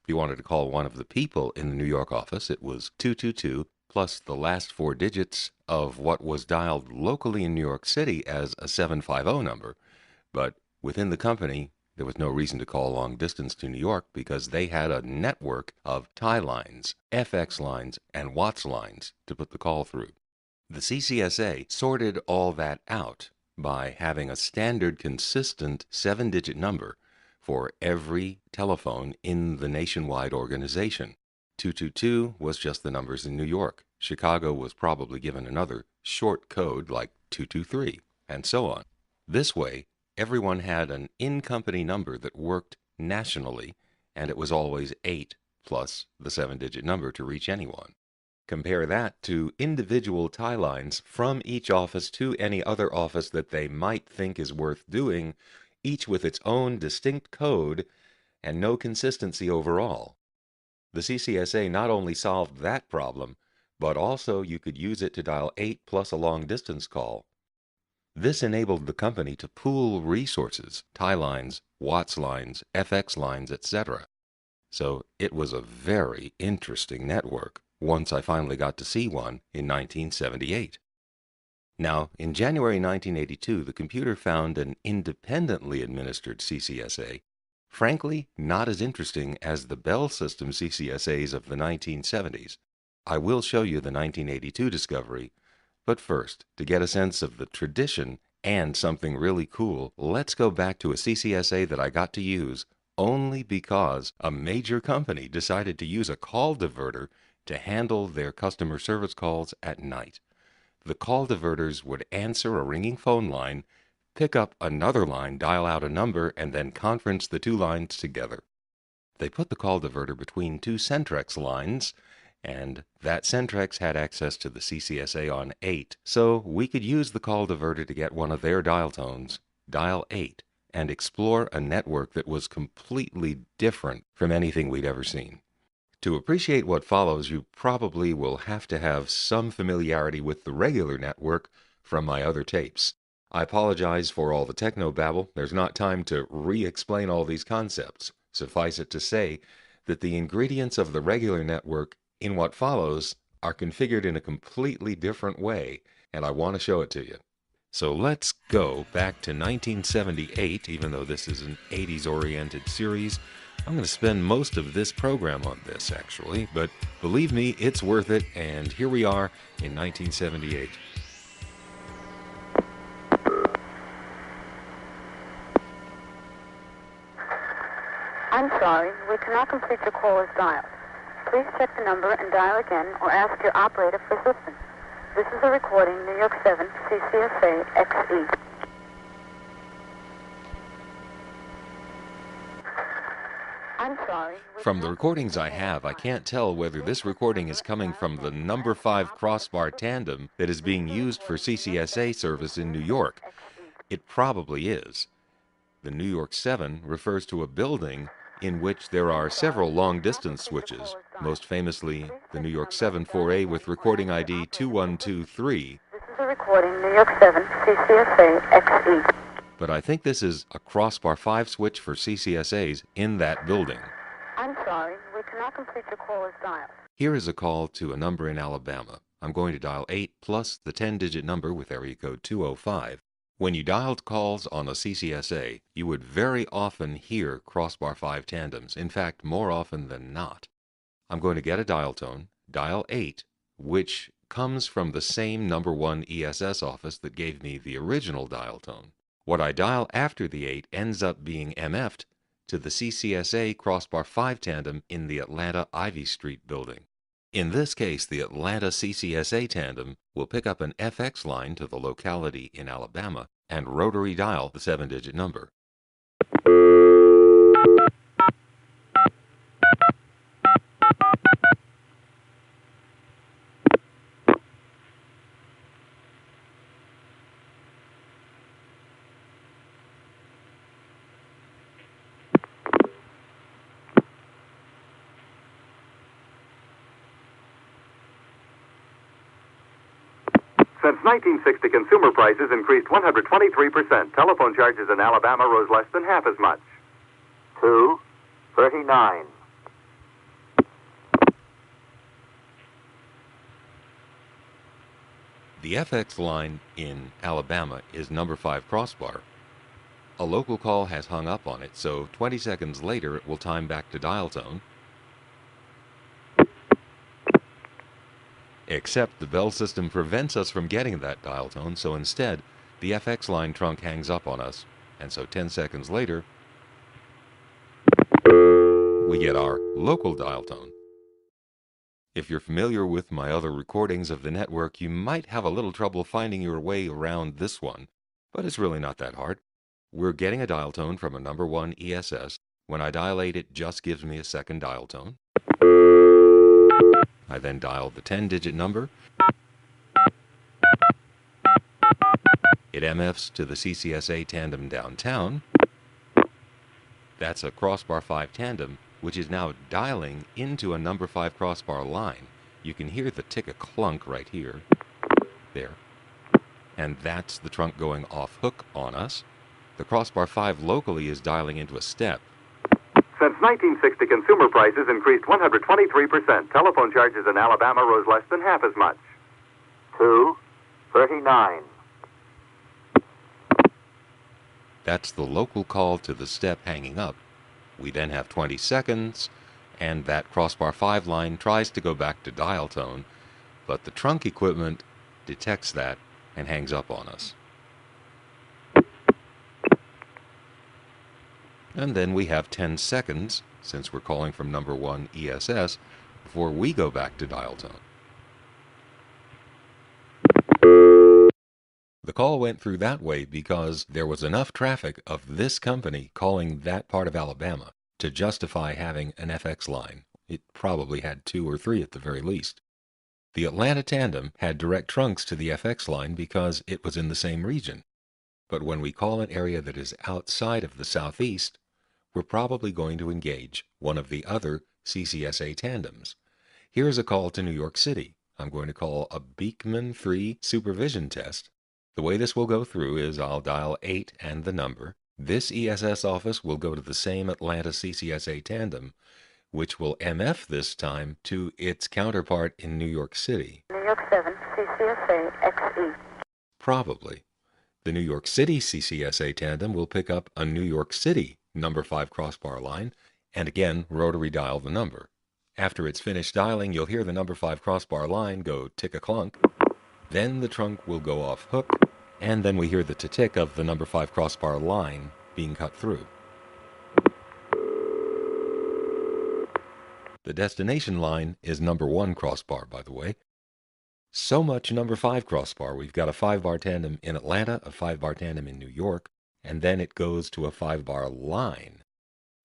If you wanted to call one of the people in the New York office, it was 222 plus the last four digits of what was dialed locally in New York City as a 750 number. But within the company, there was no reason to call long distance to New York because they had a network of tie lines, FX lines, and WATS lines to put the call through. The CCSA sorted all that out by having a standard consistent 7-digit number for every telephone in the nationwide organization. 222 was just the numbers in New York. Chicago was probably given another short code like 223, and so on. This way, everyone had an in-company number that worked nationally, and it was always 8 plus the 7-digit number to reach anyone. Compare that to individual tie lines from each office to any other office that they might think is worth doing, each with its own distinct code and no consistency overall. The CCSA not only solved that problem, but also you could use it to dial 8 plus a long-distance call. This enabled the company to pool resources, tie lines, WATS lines, FX lines, etc. So it was a very interesting network once I finally got to see one in 1978. Now, in January 1982, the computer found an independently administered CCSA, frankly not as interesting as the Bell System CCSAs of the 1970s. I will show you the 1982 discovery, but first, to get a sense of the tradition and something really cool, let's go back to a CCSA that I got to use only because a major company decided to use a call diverter to handle their customer service calls at night. The call diverters would answer a ringing phone line, pick up another line, dial out a number, and then conference the two lines together. They put the call diverter between two Centrex lines, and that Centrex had access to the CCSA on 8, so we could use the call diverter to get one of their dial tones, dial 8, and explore a network that was completely different from anything we'd ever seen. To appreciate what follows, you probably will have to have some familiarity with the regular network from my other tapes. I apologize for all the techno-babble. There's not time to re-explain all these concepts. Suffice it to say that the ingredients of the regular network in what follows are configured in a completely different way, and I want to show it to you. So let's go back to 1978, even though this is an 80s-oriented series. I'm going to spend most of this program on this, actually, but believe me, it's worth it, and here we are in 1978. I'm sorry, we cannot complete your call as dialed. Please check the number and dial again or ask your operator for assistance. This is a recording, New York 7, CCSA, XE. I'm sorry. From the recordings I have, I can't tell whether this recording is coming from the number 5 Crossbar Tandem that is being used for CCSA service in New York. It probably is. The New York 7 refers to a building in which there are several long-distance switches, most famously the New York 7 4A with recording ID 2123. This is a recording, New York 7, CCSA, XE. But I think this is a Crossbar 5 switch for CCSAs in that building. I'm sorry, we cannot complete your call as dialed. Here is a call to a number in Alabama. I'm going to dial 8 plus the 10-digit number with area code 205. When you dialed calls on a CCSA, you would very often hear Crossbar 5 tandems, in fact, more often than not. I'm going to get a dial tone, dial 8, which comes from the same number 1 ESS office that gave me the original dial tone. What I dial after the 8 ends up being MF'd to the CCSA Crossbar 5 tandem in the Atlanta Ivy Street building. In this case, the Atlanta CCSA tandem will pick up an FX line to the locality in Alabama and rotary dial the 7-digit number. Since 1960, consumer prices increased 123%. Telephone charges in Alabama rose less than half as much. 239. The FX line in Alabama is number 5 crossbar. A local call has hung up on it, so 20 seconds later it will time back to dial tone. Except the bell system prevents us from getting that dial tone, so instead the FX line trunk hangs up on us, and so 10 seconds later we get our local dial tone. If you're familiar with my other recordings of the network, you might have a little trouble finding your way around this one, but it's really not that hard. We're getting a dial tone from a number 1 ESS. When I dial 8, it just gives me a second dial tone. I then dial the 10-digit number. It MFs to the CCSA tandem downtown. That's a Crossbar 5 tandem, which is now dialing into a number 5 crossbar line. You can hear the tick-a-clunk right here. There. And that's the trunk going off hook on us. The Crossbar 5 locally is dialing into a step. Since 1960, consumer prices increased 123%. Telephone charges in Alabama rose less than half as much. 239. That's the local call to the step hanging up. We then have 20 seconds, and that Crossbar 5 line tries to go back to dial tone, but the trunk equipment detects that and hangs up on us. And then we have 10 seconds, since we're calling from number 1 ESS, before we go back to dial tone. The call went through that way because there was enough traffic of this company calling that part of Alabama to justify having an FX line. It probably had 2 or 3 at the very least. The Atlanta tandem had direct trunks to the FX line because it was in the same region. But when we call an area that is outside of the southeast, we're probably going to engage one of the other CCSA tandems. Here's a call to New York City. I'm going to call a Beekman 3 supervision test. The way this will go through is I'll dial 8 and the number. This ESS office will go to the same Atlanta CCSA tandem, which will MF this time to its counterpart in New York City. New York 7, CCSA XE. Probably. The New York City CCSA tandem will pick up a New York City number 5 crossbar line, and again rotary dial the number. After it's finished dialing, you'll hear the number 5 crossbar line go tick-a-clunk. Then the trunk will go off hook, and then we hear the tick of the number 5 crossbar line being cut through. The destination line is number 1 crossbar, by the way. So much number 5 crossbar. We've got a 5-bar tandem in Atlanta, a 5-bar tandem in New York, and then it goes to a 5-bar line.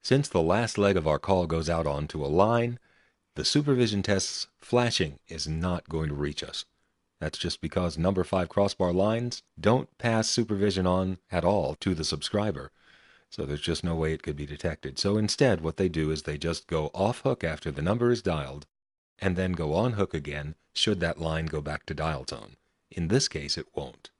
Since the last leg of our call goes out onto a line, the supervision test's flashing is not going to reach us. That's just because number 5 crossbar lines don't pass supervision on at all to the subscriber. So there's just no way it could be detected. So instead, what they do is they just go off hook after the number is dialed, and then go on hook again should that line go back to dial tone. In this case, it won't.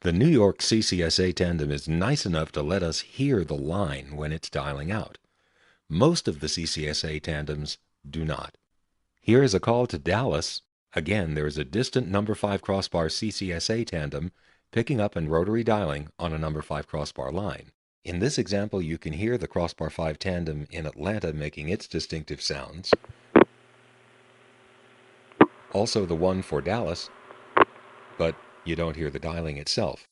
The New York CCSA Tandem is nice enough to let us hear the line when it's dialing out. Most of the CCSA Tandems do not. Here is a call to Dallas. Again, there is a distant number 5 crossbar CCSA Tandem picking up and rotary dialing on a number 5 crossbar line. In this example, you can hear the crossbar 5 Tandem in Atlanta making its distinctive sounds. Also the one for Dallas, but you don't hear the dialing itself.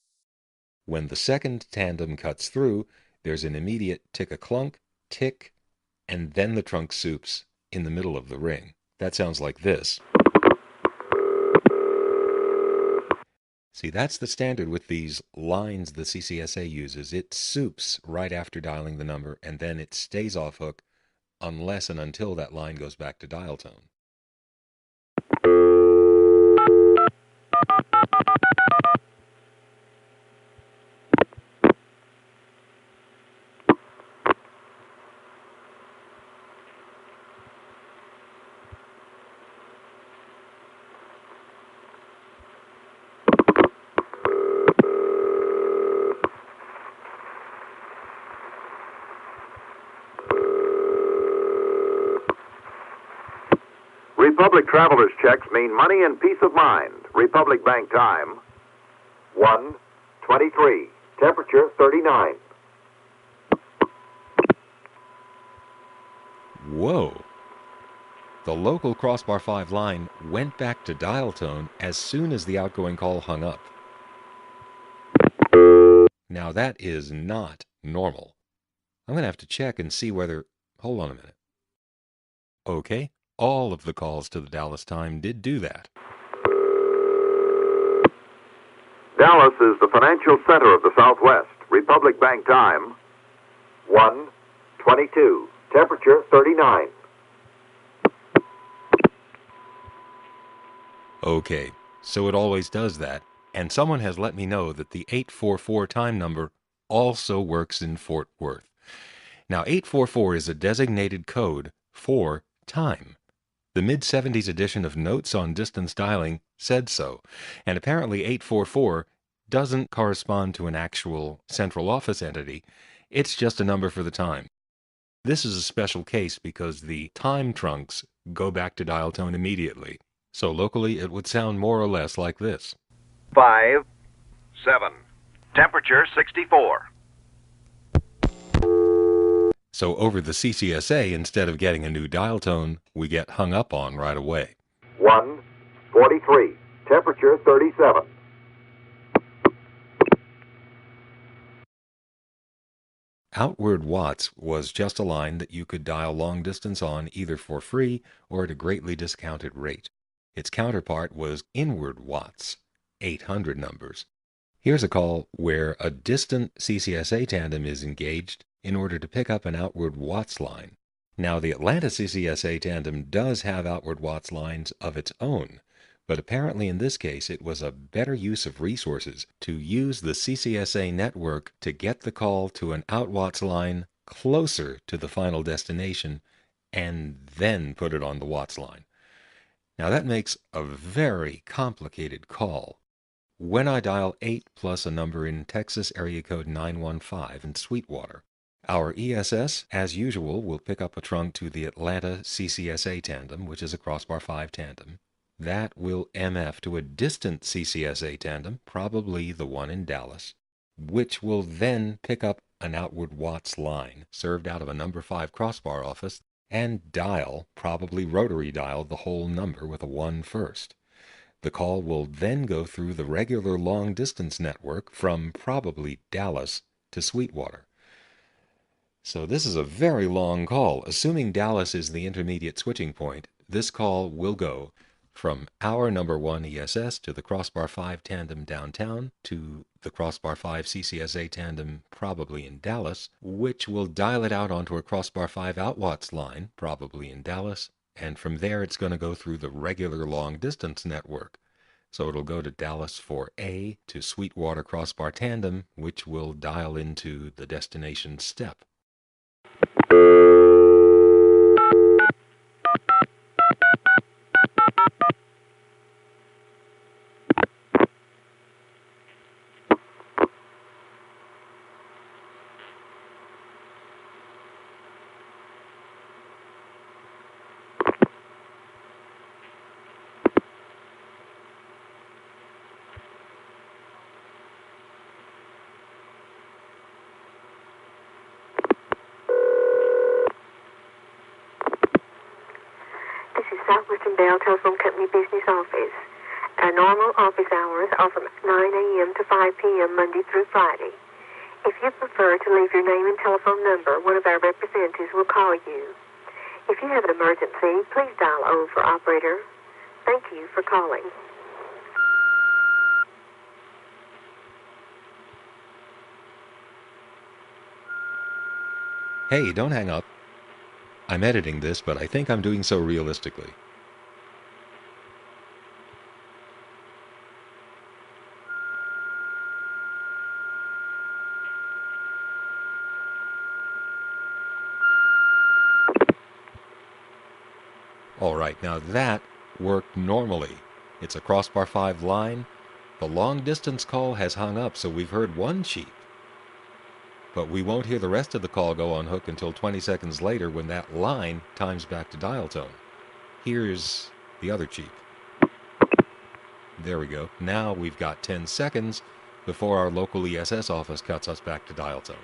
When the second tandem cuts through, there's an immediate tick-a-clunk, tick, and then the trunk soups in the middle of the ring. That sounds like this. See, that's the standard with these lines the CCSA uses. It soups right after dialing the number, and then it stays off hook unless and until that line goes back to dial tone. Republic Traveler's checks mean money and peace of mind. Republic Bank time, 1:23. Temperature 39. Whoa! The local crossbar 5 line went back to dial tone as soon as the outgoing call hung up. Now that is not normal. I'm going to have to check and see whether... Hold on a minute. Okay, all of the calls to the Dallas time did do that. Dallas is the financial center of the Southwest. Republic Bank time, 1:22. Temperature 39. Okay, so it always does that, and someone has let me know that the 844 time number also works in Fort Worth. Now, 844 is a designated code for time. The mid-70s edition of Notes on Distance Dialing said so, and apparently 844 doesn't correspond to an actual central office entity. It's just a number for the time. This is a special case because the time trunks go back to dial tone immediately. So locally, it would sound more or less like this. 5:07. Temperature 64. So over the CCSA, instead of getting a new dial tone, we get hung up on right away. 1:43. Temperature 37. Outward WATS was just a line that you could dial long distance on either for free or at a greatly discounted rate. Its counterpart was inward WATS, 800 numbers. Here's a call where a distant CCSA tandem is engaged in order to pick up an outward WATS line. Now, the Atlanta CCSA tandem does have outward WATS lines of its own, but apparently in this case it was a better use of resources to use the CCSA network to get the call to an out WATS line closer to the final destination and then put it on the WATS line. Now that makes a very complicated call. When I dial 8 plus a number in Texas area code 915 in Sweetwater, our ESS, as usual, will pick up a trunk to the Atlanta CCSA tandem, which is a crossbar 5 tandem. That will MF to a distant CCSA tandem, probably the one in Dallas, which will then pick up an outward WATS line served out of a number 5 crossbar office and dial, probably rotary dial, the whole number with a 1 first. The call will then go through the regular long-distance network from probably Dallas to Sweetwater. So this is a very long call. Assuming Dallas is the intermediate switching point, this call will go from our number 1 ESS to the Crossbar 5 tandem downtown to the Crossbar 5 CCSA tandem probably in Dallas, which will dial it out onto a Crossbar 5 out WATS line, probably in Dallas, and from there it's going to go through the regular long-distance network. So it'll go to Dallas for A to Sweetwater Crossbar tandem, which will dial into the destination step. Wilkerson Bell Telephone Company Business Office. Our normal office hours are from 9 a.m. to 5 p.m. Monday through Friday. If you prefer to leave your name and telephone number, one of our representatives will call you. If you have an emergency, please dial O for operator. Thank you for calling. Hey, don't hang up. I'm editing this, but I think I'm doing so realistically. Alright, now that worked normally. It's a Crossbar 5 line. The long distance call has hung up, so we've heard one cheep. But we won't hear the rest of the call go on hook until 20 seconds later when that line times back to dial tone. Here's the other cheep. There we go. Now we've got 10 seconds before our local ESS office cuts us back to dial tone.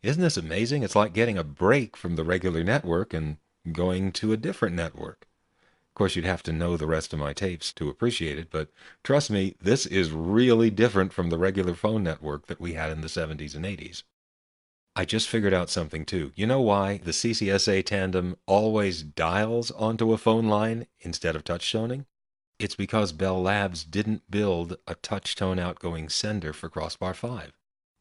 Isn't this amazing? It's like getting a break from the regular network and going to a different network. Of course, you'd have to know the rest of my tapes to appreciate it, but trust me, this is really different from the regular phone network that we had in the 70s and 80s. I just figured out something too. You know why the CCSA Tandem always dials onto a phone line instead of touch-toning? It's because Bell Labs didn't build a touch-tone outgoing sender for Crossbar 5.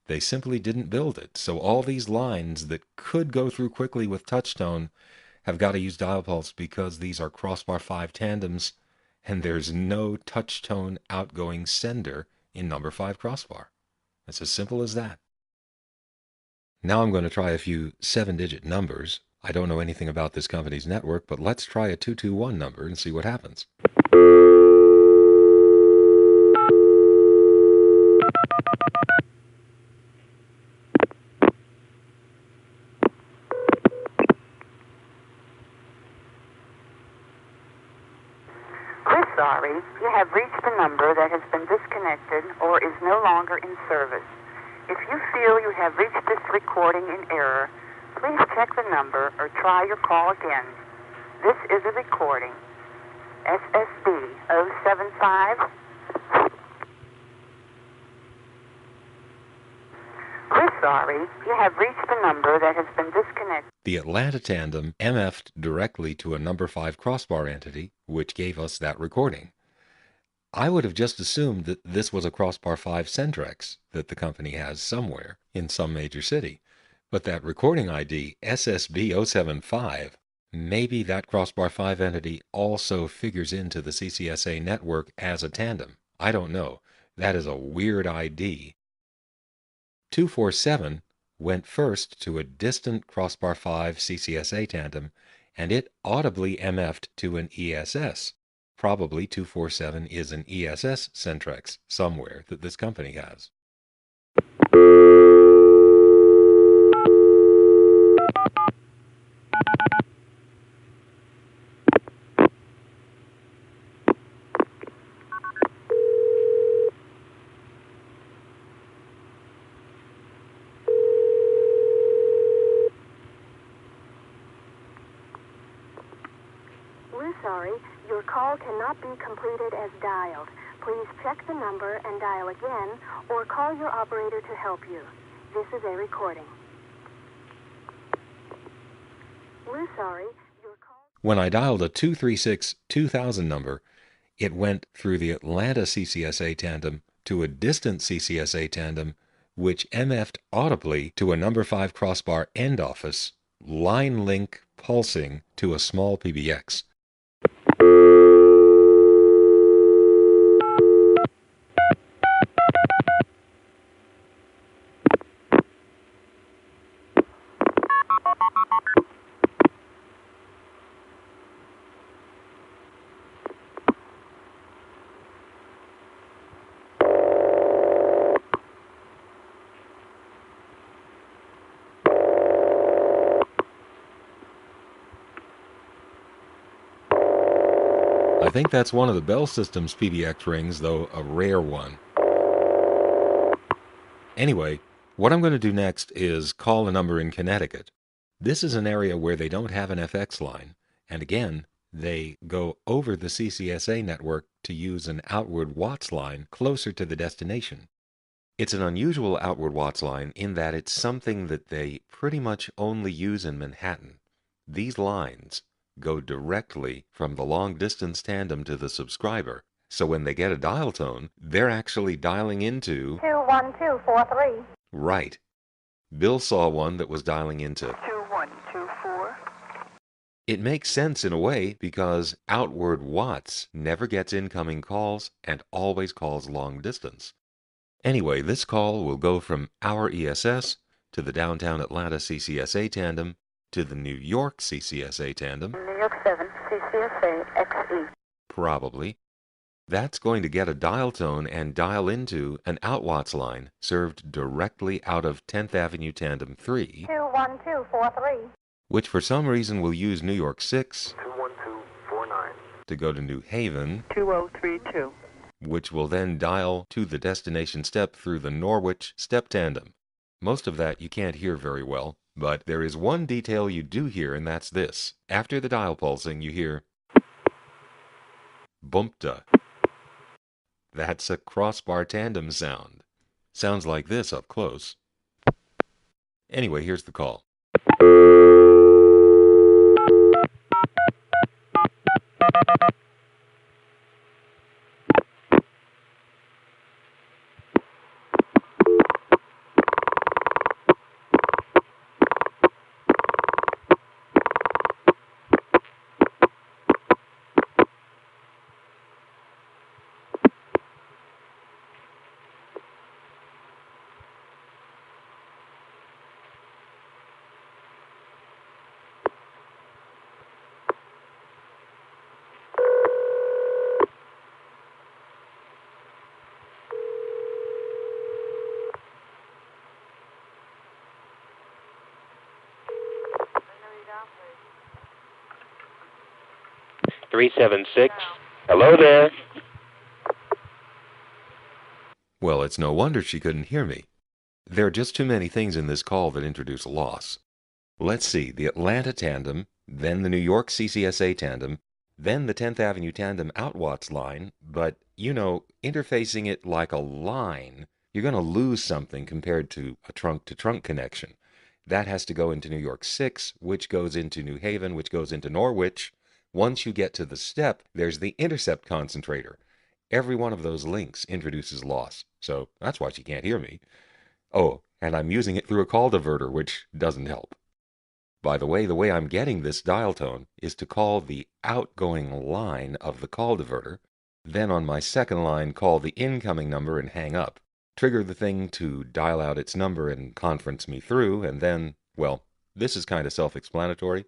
They simply didn't build it, so all these lines that could go through quickly with touch-tone have got to use dial pulse because these are Crossbar 5 tandems, and there's no touch-tone outgoing sender in number 5 Crossbar. It's as simple as that. Now I'm going to try a few 7-digit numbers. I don't know anything about this company's network, but let's try a 221 number and see what happens. We're sorry, you have reached a number that has been disconnected or is no longer in service. If you feel you have reached this recording in error, please check the number or try your call again. This is a recording. SSB 075. We're sorry, you have reached a number that has been disconnected. The Atlanta Tandem MF'd directly to a number 5 Crossbar entity, which gave us that recording. I would have just assumed that this was a Crossbar 5 Centrex that the company has somewhere in some major city. But that recording ID, SSB 075, maybe that Crossbar 5 entity also figures into the CCSA network as a tandem. I don't know. That is a weird ID. 247 went first to a distant Crossbar 5 CCSA tandem, and it audibly MF'd to an ESS. Probably 247 is an ESS Centrex somewhere that this company has. We're sorry, your call cannot be completed as dialed. Please check the number and dial again, or call your operator to help you. This is a recording. We're sorry, your call... When I dialed a 236-2000 number, it went through the Atlanta CCSA tandem to a distant CCSA tandem, which MF'd audibly to a number 5 Crossbar end office, line link pulsing to a small PBX. I think that's one of the Bell Systems PBX rings, though a rare one. Anyway, What I'm going to do next is call a number in Connecticut. This is an area where they don't have an FX line, and again, they go over the CCSA network to use an outward WATS line closer to the destination. It's an unusual outward WATS line in that it's something that they pretty much only use in Manhattan. These lines go directly from the long-distance tandem to the subscriber, so when they get a dial tone, they're actually dialing into 21243. right. Bill saw one that was dialing into 2124. It makes sense in a way because outward WATS never gets incoming calls and always calls long distance. Anyway, this call will go from our ESS to the downtown Atlanta CCSA tandem to the New York CCSA tandem, New York 7, CCSA XE. probably. That's going to get a dial tone and dial into an out-WATS line served directly out of 10th Avenue Tandem 3, 21243. which for some reason will use New York 6 21249. to go to New Haven, 2032. which will then dial to the destination step through the Norwich step tandem. Most of that you can't hear very well, but there is one detail you do hear, and that's this. After the dial pulsing, you hear bumpta. That's a crossbar tandem sound. Sounds like this up close. Anyway, here's the call. Hello there. Well, it's no wonder she couldn't hear me. There are just too many things in this call that introduce a loss. Let's see, the Atlanta tandem, then the New York CCSA tandem, then the 10th Avenue tandem out-WATS line, but, interfacing it like a line, you're going to lose something compared to a trunk-to-trunk connection. That has to go into New York 6, which goes into New Haven, which goes into Norwich. Once you get to the step, there's the intercept concentrator. Every one of those links introduces loss, so that's why she can't hear me. Oh, and I'm using it through a call diverter, which doesn't help. By the way I'm getting this dial tone is to call the outgoing line of the call diverter, then on my second line call the incoming number and hang up, trigger the thing to dial out its number and conference me through, and then, well, this is kind of self-explanatory.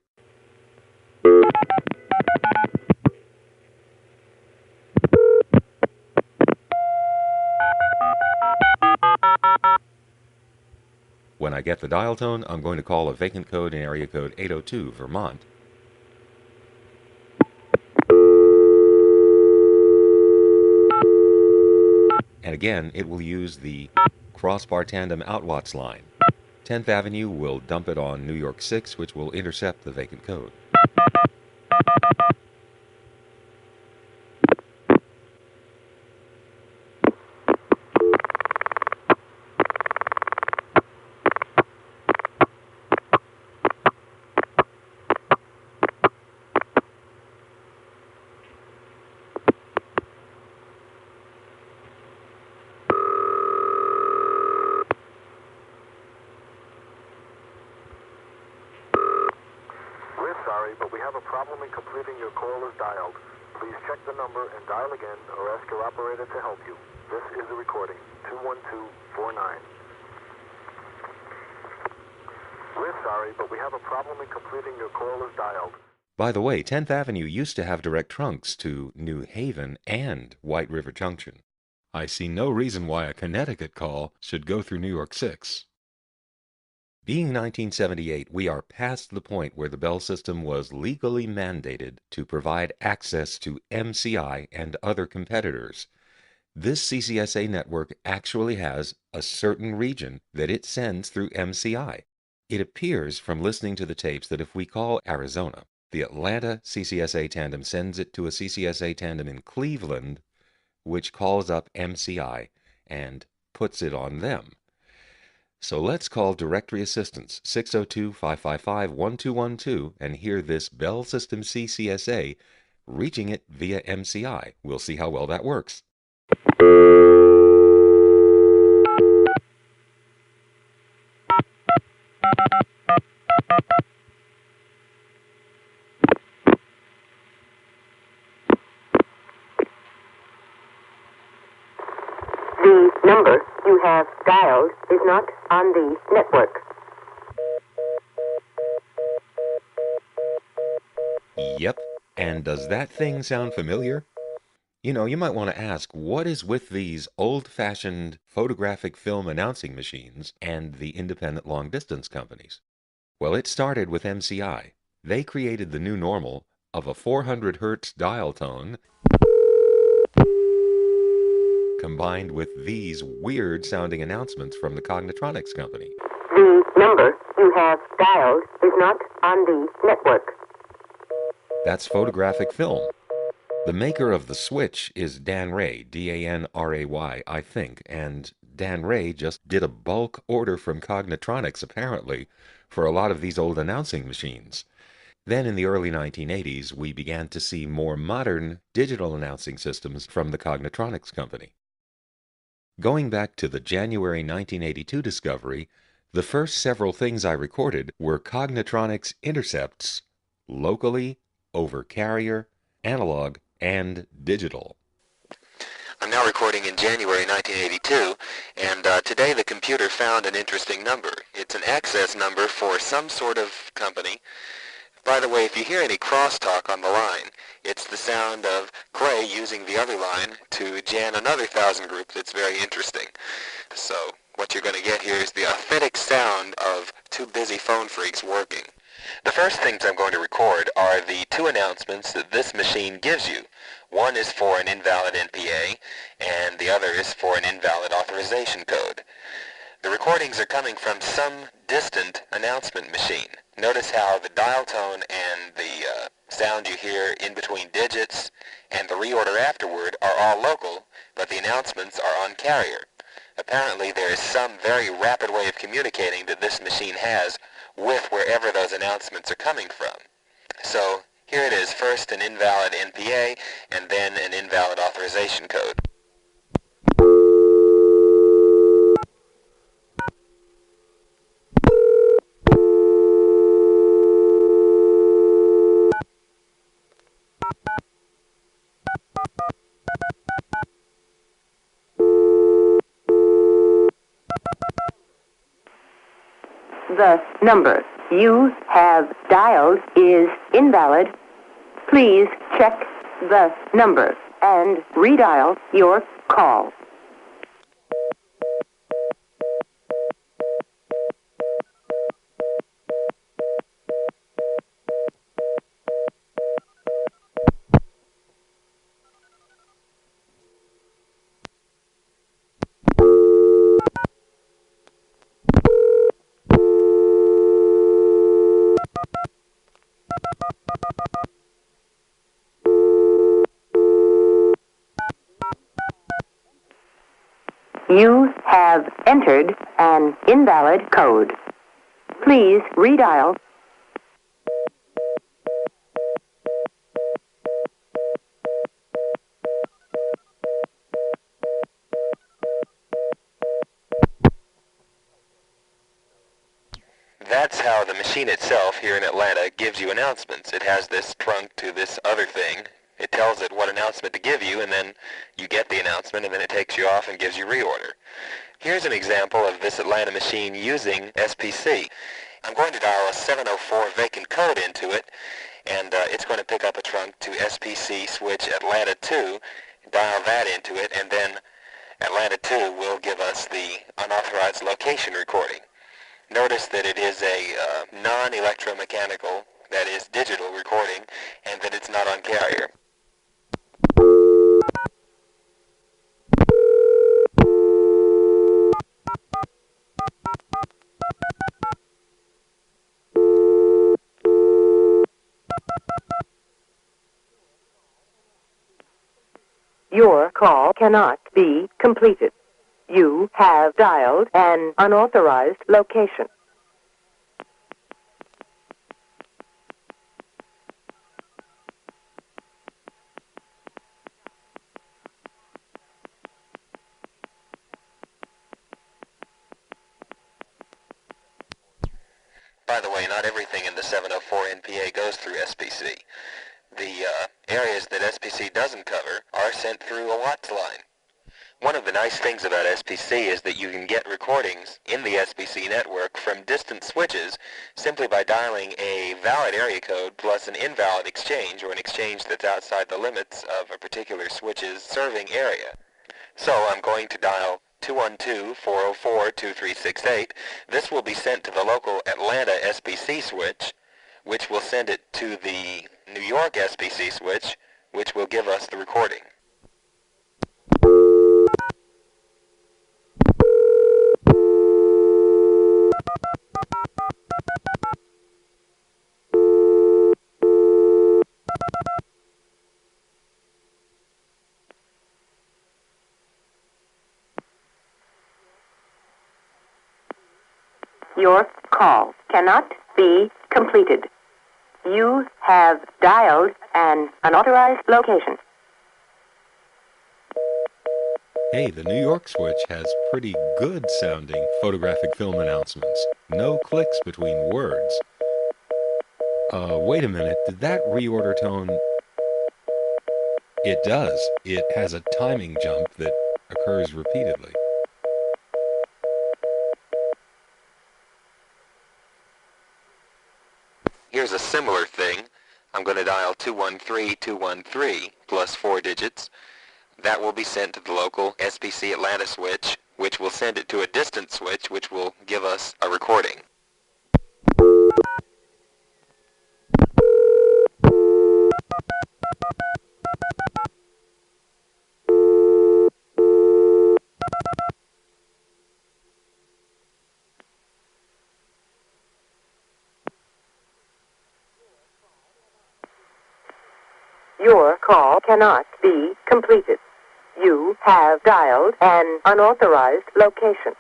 When I get the dial tone, I'm going to call a vacant code in area code 802, Vermont. And again, it will use the crossbar tandem out-WATS line. 10th Avenue will dump it on New York 6, which will intercept the vacant code. But we have a problem in completing your call as dialed. Please check the number and dial again or ask your operator to help you. This is a recording, 21249. We're sorry, but we have a problem in completing your call as dialed. By the way, 10th Avenue used to have direct trunks to New Haven and White River Junction. I see no reason why a Connecticut call should go through New York 6. Being 1978, we are past the point where the Bell system was legally mandated to provide access to MCI and other competitors. This CCSA network actually has a certain region that it sends through MCI. It appears from listening to the tapes that if we call Arizona, the Atlanta CCSA Tandem sends it to a CCSA Tandem in Cleveland, which calls up MCI and puts it on them. So let's call Directory Assistance 602-555-1212 and hear this Bell System CCSA reaching it via MCI. We'll see how well that works. The number you have dialed is not on the network. Yep. And does that thing sound familiar? You know, you might want to ask, what is with these old-fashioned photographic film announcing machines and the independent long-distance companies? Well, it started with MCI. They created the new normal of a 400 hertz dial tone combined with these weird-sounding announcements from the Cognitronics company. The number you have dialed is not on the network. That's photographic film. The maker of the switch is Dan Ray, D-A-N-R-A-Y, I think, and Dan Ray just did a bulk order from Cognitronics, apparently, for a lot of these old announcing machines. Then in the early 1980s, we began to see more modern digital announcing systems from the Cognitronics company. Going back to the January 1982 discovery, the first several things I recorded were Cognitronics intercepts, locally, over carrier, analog, and digital. I'm now recording in January 1982, and today the computer found an interesting number. It's an access number for some sort of company. By the way, if you hear any crosstalk on the line, it's the sound of Clay using the other line to jan another 1000 group that's very interesting. So what you're going to get here is the authentic sound of two busy phone freaks working. The first things I'm going to record are the two announcements that this machine gives you. One is for an invalid NPA, and the other is for an invalid authorization code. The recordings are coming from some distant announcement machine. Notice how the dial tone and the sound you hear in between digits and the reorder afterward are all local, but the announcements are on carrier. Apparently there is some very rapid way of communicating that this machine has with wherever those announcements are coming from. So here it is, first an invalid NPA and then an invalid authorization code. The number you have dialed is invalid. Please check the number and redial your call. You have entered an invalid code. Please redial. That's how the machine itself here in Atlanta gives you announcements. It has this trunk to this other thing. It tells it what announcement to give you, and then you get the announcement, and then it takes you off and gives you reorder. Here's an example of this Atlanta machine using SPC. I'm going to dial a 704 vacant code into it, and it's going to pick up a trunk to SPC switch Atlanta 2, dial that into it, and then Atlanta 2 will give us the unauthorized location recording. Notice that it is a non-electromechanical, that is digital recording, and that it's not on carrier. Your call cannot be completed. You have dialed an unauthorized location. By the way, not everything in the 704 NPA goes through SPC. The areas that SPC doesn't cover are sent through a WATS line. One of the nice things about SPC is that you can get recordings in the SPC network from distant switches simply by dialing a valid area code plus an invalid exchange, or an exchange that's outside the limits of a particular switch's serving area. So I'm going to dial 212-404-2368. This will be sent to the local Atlanta SPC switch, which will send it to the New York SPC switch, which will give us the recording. Your call cannot be completed. You have dialed an unauthorized location. Hey, the New York switch has pretty good sounding photographic film announcements. No clicks between words. Wait a minute, did that reorder tone... It does. It has a timing jump that occurs repeatedly. Here's a similar thing. I'm going to dial 213-213 plus 4 digits. That will be sent to the local SPC Atlanta switch, which will send it to a distant switch, which will give us a recording. Your call cannot be completed. You have dialed an unauthorized location.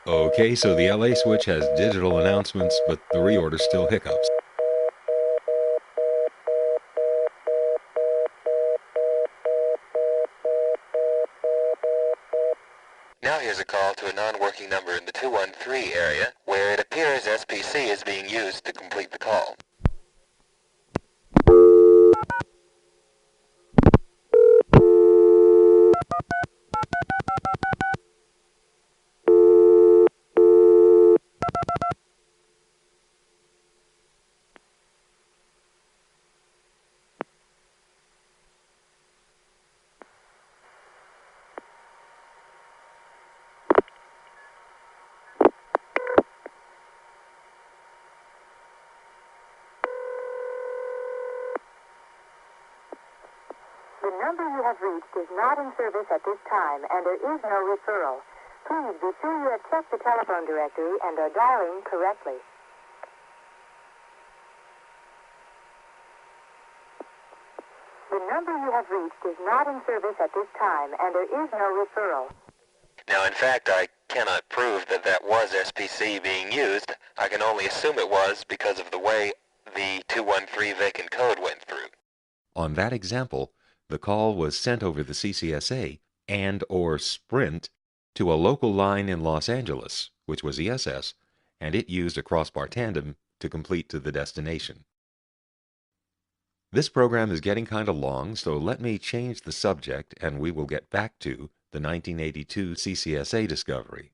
Okay, so the LA switch has digital announcements, but the reorder still hiccups. Now here's a call to a non-working number in the 213 area, where it appears SPC is being used to complete the call. The number you have reached is not in service at this time, and there is no referral. Please be sure you have checked the telephone directory and are dialing correctly. The number you have reached is not in service at this time, and there is no referral. Now, in fact, I cannot prove that that was SPC being used. I can only assume it was because of the way the 213 vacant code went through. On that example, the call was sent over the CCSA and/or Sprint to a local line in Los Angeles, which was ESS, and it used a Crossbar Tandem to complete to the destination. This program is getting kind of long, so let me change the subject and we will get back to the 1982 CCSA discovery.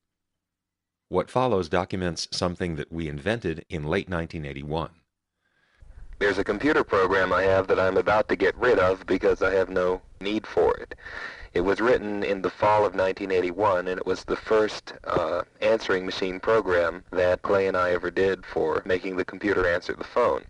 What follows documents something that we invented in late 1981. There's a computer program I have that I'm about to get rid of because I have no need for it. It was written in the fall of 1981, and it was the first answering machine program that Clay and I ever did for making the computer answer the phone.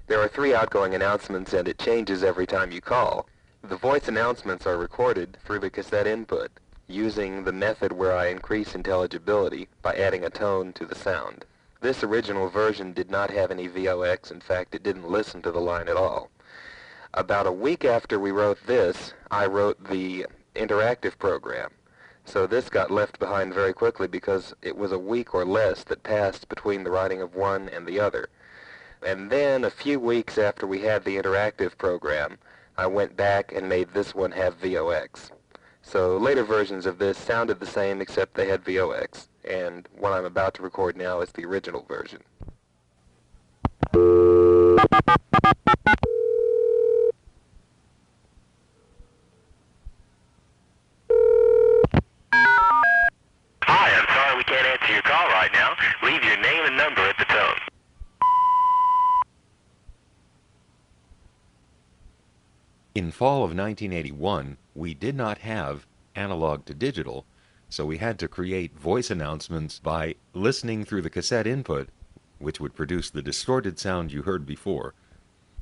There are 3 outgoing announcements, and it changes every time you call. The voice announcements are recorded through the cassette input, using the method where I increase intelligibility by adding a tone to the sound. This original version did not have any VOX. In fact, it didn't listen to the line at all. About a week after we wrote this, I wrote the interactive program. So this got left behind very quickly because it was a week or less that passed between the writing of one and the other. And then a few weeks after we had the interactive program, I went back and made this one have VOX. So later versions of this sounded the same except they had VOX. And what I'm about to record now is the original version. Hi, I'm sorry we can't answer your call right now. Leave your name and number at the tone. In fall of 1981, we did not have analog to digital, so we had to create voice announcements by listening through the cassette input, which would produce the distorted sound you heard before.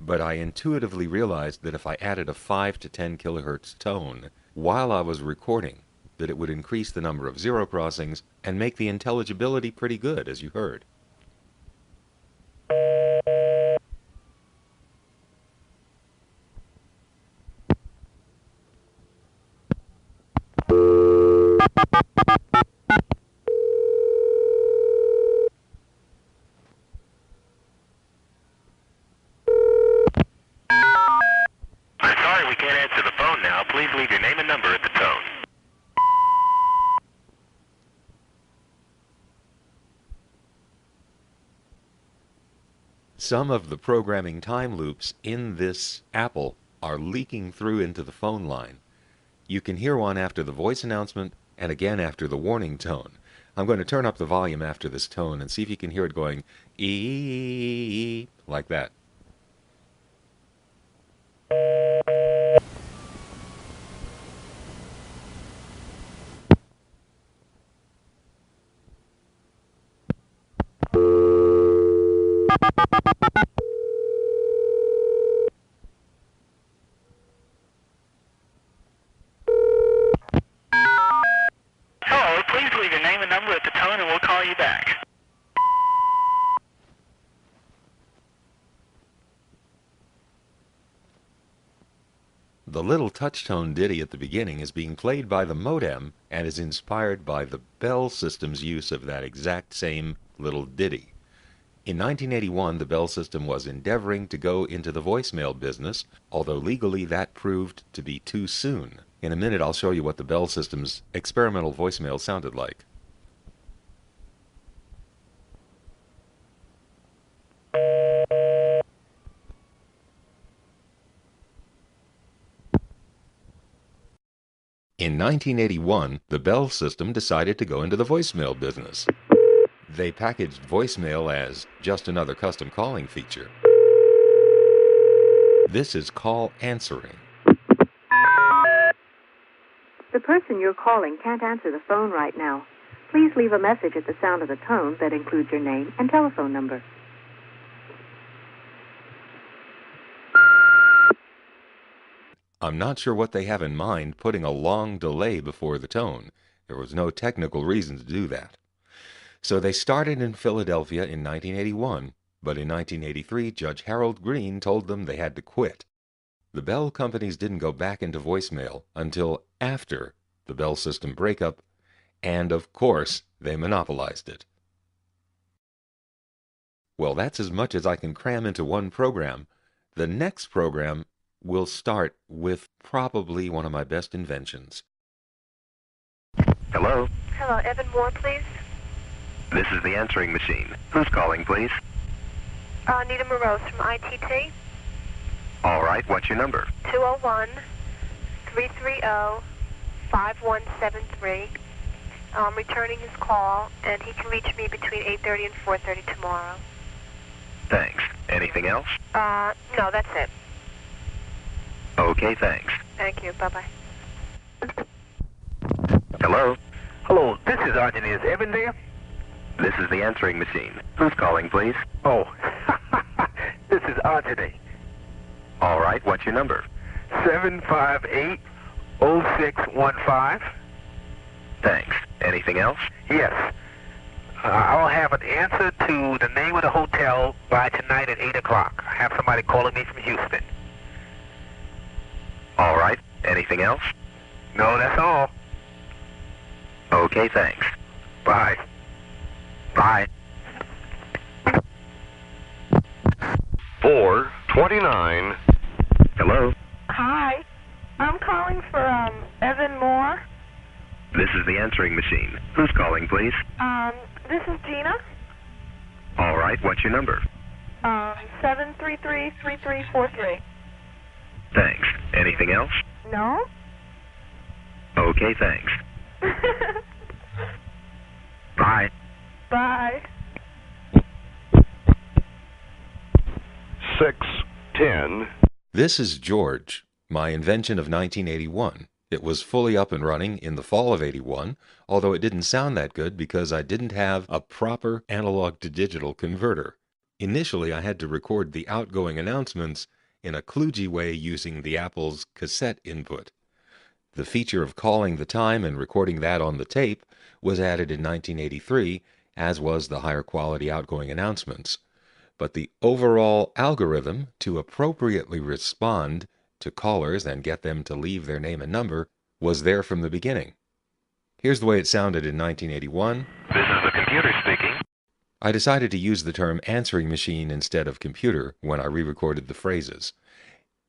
But I intuitively realized that if I added a 5 to 10 kilohertz tone while I was recording, that it would increase the number of zero crossings and make the intelligibility pretty good, as you heard. I'm sorry we can't answer the phone now. Please leave your name and number at the tone. Some of the programming time loops in this Apple are leaking through into the phone line. You can hear one after the voice announcement and again after the warning tone. I'm going to turn up the volume after this tone and see if you can hear it going ee like that. Hello, please leave your name and number at the tone and we'll call you back. The little touch-tone ditty at the beginning is being played by the modem and is inspired by the Bell system's use of that exact same little ditty. In 1981, the Bell system was endeavoring to go into the voicemail business, although legally that proved to be too soon. In a minute, I'll show you what the Bell system's experimental voicemail sounded like. In 1981, the Bell system decided to go into the voicemail business. They packaged voicemail as just another custom calling feature. This is call answering. The person you're calling can't answer the phone right now. Please leave a message at the sound of the tone that includes your name and telephone number. I'm not sure what they have in mind putting a long delay before the tone. There was no technical reason to do that. So they started in Philadelphia in 1981, but in 1983 Judge Harold Green told them they had to quit. The Bell companies didn't go back into voicemail until after the Bell system breakup, and of course they monopolized it. Well, that's as much as I can cram into one program. The next program will start with probably one of my best inventions. Hello? Hello, Evan Moore, please. This is the answering machine. Who's calling, please? Nita Morose from ITT. All right, what's your number? 201-330-5173. I'm returning his call, and he can reach me between 8:30 and 4:30 tomorrow. Thanks. Anything else? No, that's it. Okay, thanks. Thank you. Bye-bye. Hello? Hello, this is Arjun. Is Evan there? This is the answering machine. Who's calling, please? Oh, this is Arjun. All right, what's your number? 758-0615. Thanks. Anything else? Yes. I'll have an answer to the name of the hotel by tonight at 8 o'clock. I have somebody calling me from Houston. All right. Anything else? No, that's all. Okay, thanks. Bye. Bye. 429. Hello? Hi. I'm calling for, Evan Moore. This is the answering machine. Who's calling, please? This is Gina. All right. What's your number? 733-3343. Thanks. Anything else? No? Okay, thanks. Bye. Bye. 610. This is George, my invention of 1981. It was fully up and running in the fall of '81, although it didn't sound that good because I didn't have a proper analog-to-digital converter. Initially, I had to record the outgoing announcements in a kludgy way using the Apple's cassette input. The feature of calling the time and recording that on the tape was added in 1983, as was the higher quality outgoing announcements. But the overall algorithm to appropriately respond to callers and get them to leave their name and number was there from the beginning. Here's the way it sounded in 1981. This is the computer speaking. I decided to use the term answering machine instead of computer when I re-recorded the phrases.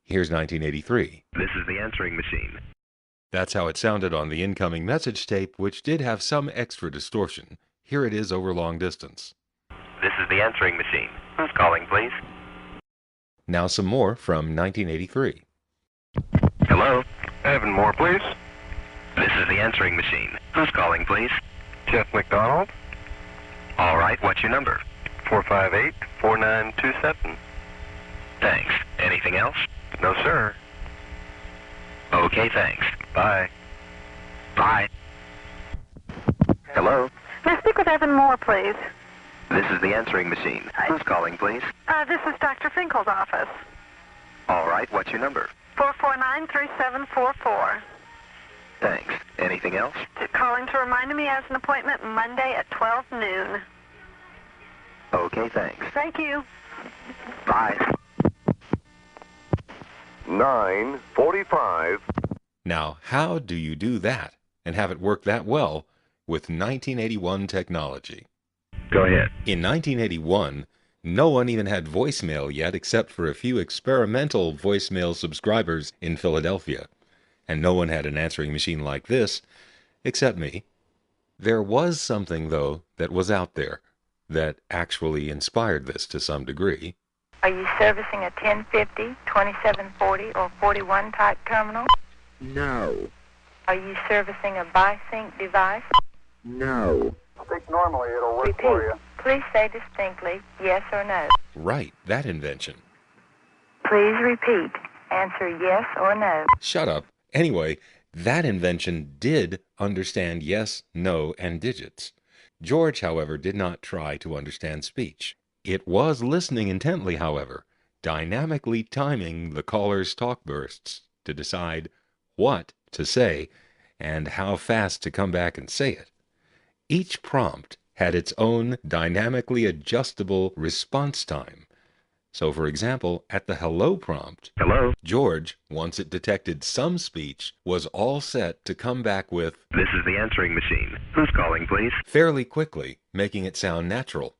Here's 1983. This is the answering machine. That's how it sounded on the incoming message tape, which did have some extra distortion. Here it is over long distance. This is the answering machine. Who's calling, please? Now some more from 1983. Hello? Evan Moore, please. This is the answering machine. Who's calling, please? Jeff McDonald. All right. What's your number? 458-4927. Thanks. Anything else? No, sir. Okay, thanks. Bye. Bye. Hello? May I speak with Evan Moore, please? This is the answering machine. Who's calling, please? This is Dr. Finkel's office. All right. What's your number? 449-3744. Thanks. Anything else? Calling to remind me as an appointment Monday at 12 noon. Okay, thanks. Thank you. Bye. 9:45. Now, how do you do that and have it work that well with 1981 technology? Go ahead. In 1981, no one even had voicemail yet except for a few experimental voicemail subscribers in Philadelphia. And no one had an answering machine like this, except me. There was something, though, that was out there that actually inspired this to some degree. Are you servicing a 1050, 2740, or 41 type terminal? No. Are you servicing a BiSync device? No. I think normally it'll work for you. Please say distinctly yes or no. Right, that invention. Please repeat. Answer yes or no. Shut up. Anyway, that invention did understand yes, no, and digits. George, however, did not try to understand speech. It was listening intently, however, dynamically timing the caller's talk bursts to decide what to say and how fast to come back and say it. Each prompt had its own dynamically adjustable response time. So, for example, at the hello prompt, Hello? George, once it detected some speech, was all set to come back with, This is the answering machine. Who's calling, please? fairly quickly, making it sound natural.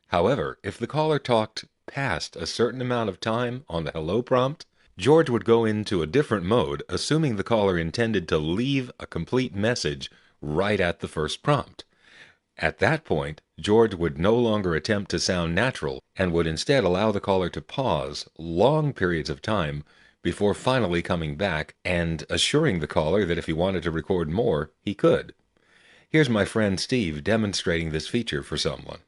However, if the caller talked past a certain amount of time on the hello prompt, George would go into a different mode, assuming the caller intended to leave a complete message right at the first prompt. At that point, George would no longer attempt to sound natural and would instead allow the caller to pause long periods of time before finally coming back and assuring the caller that if he wanted to record more, he could. Here's my friend Steve demonstrating this feature for someone.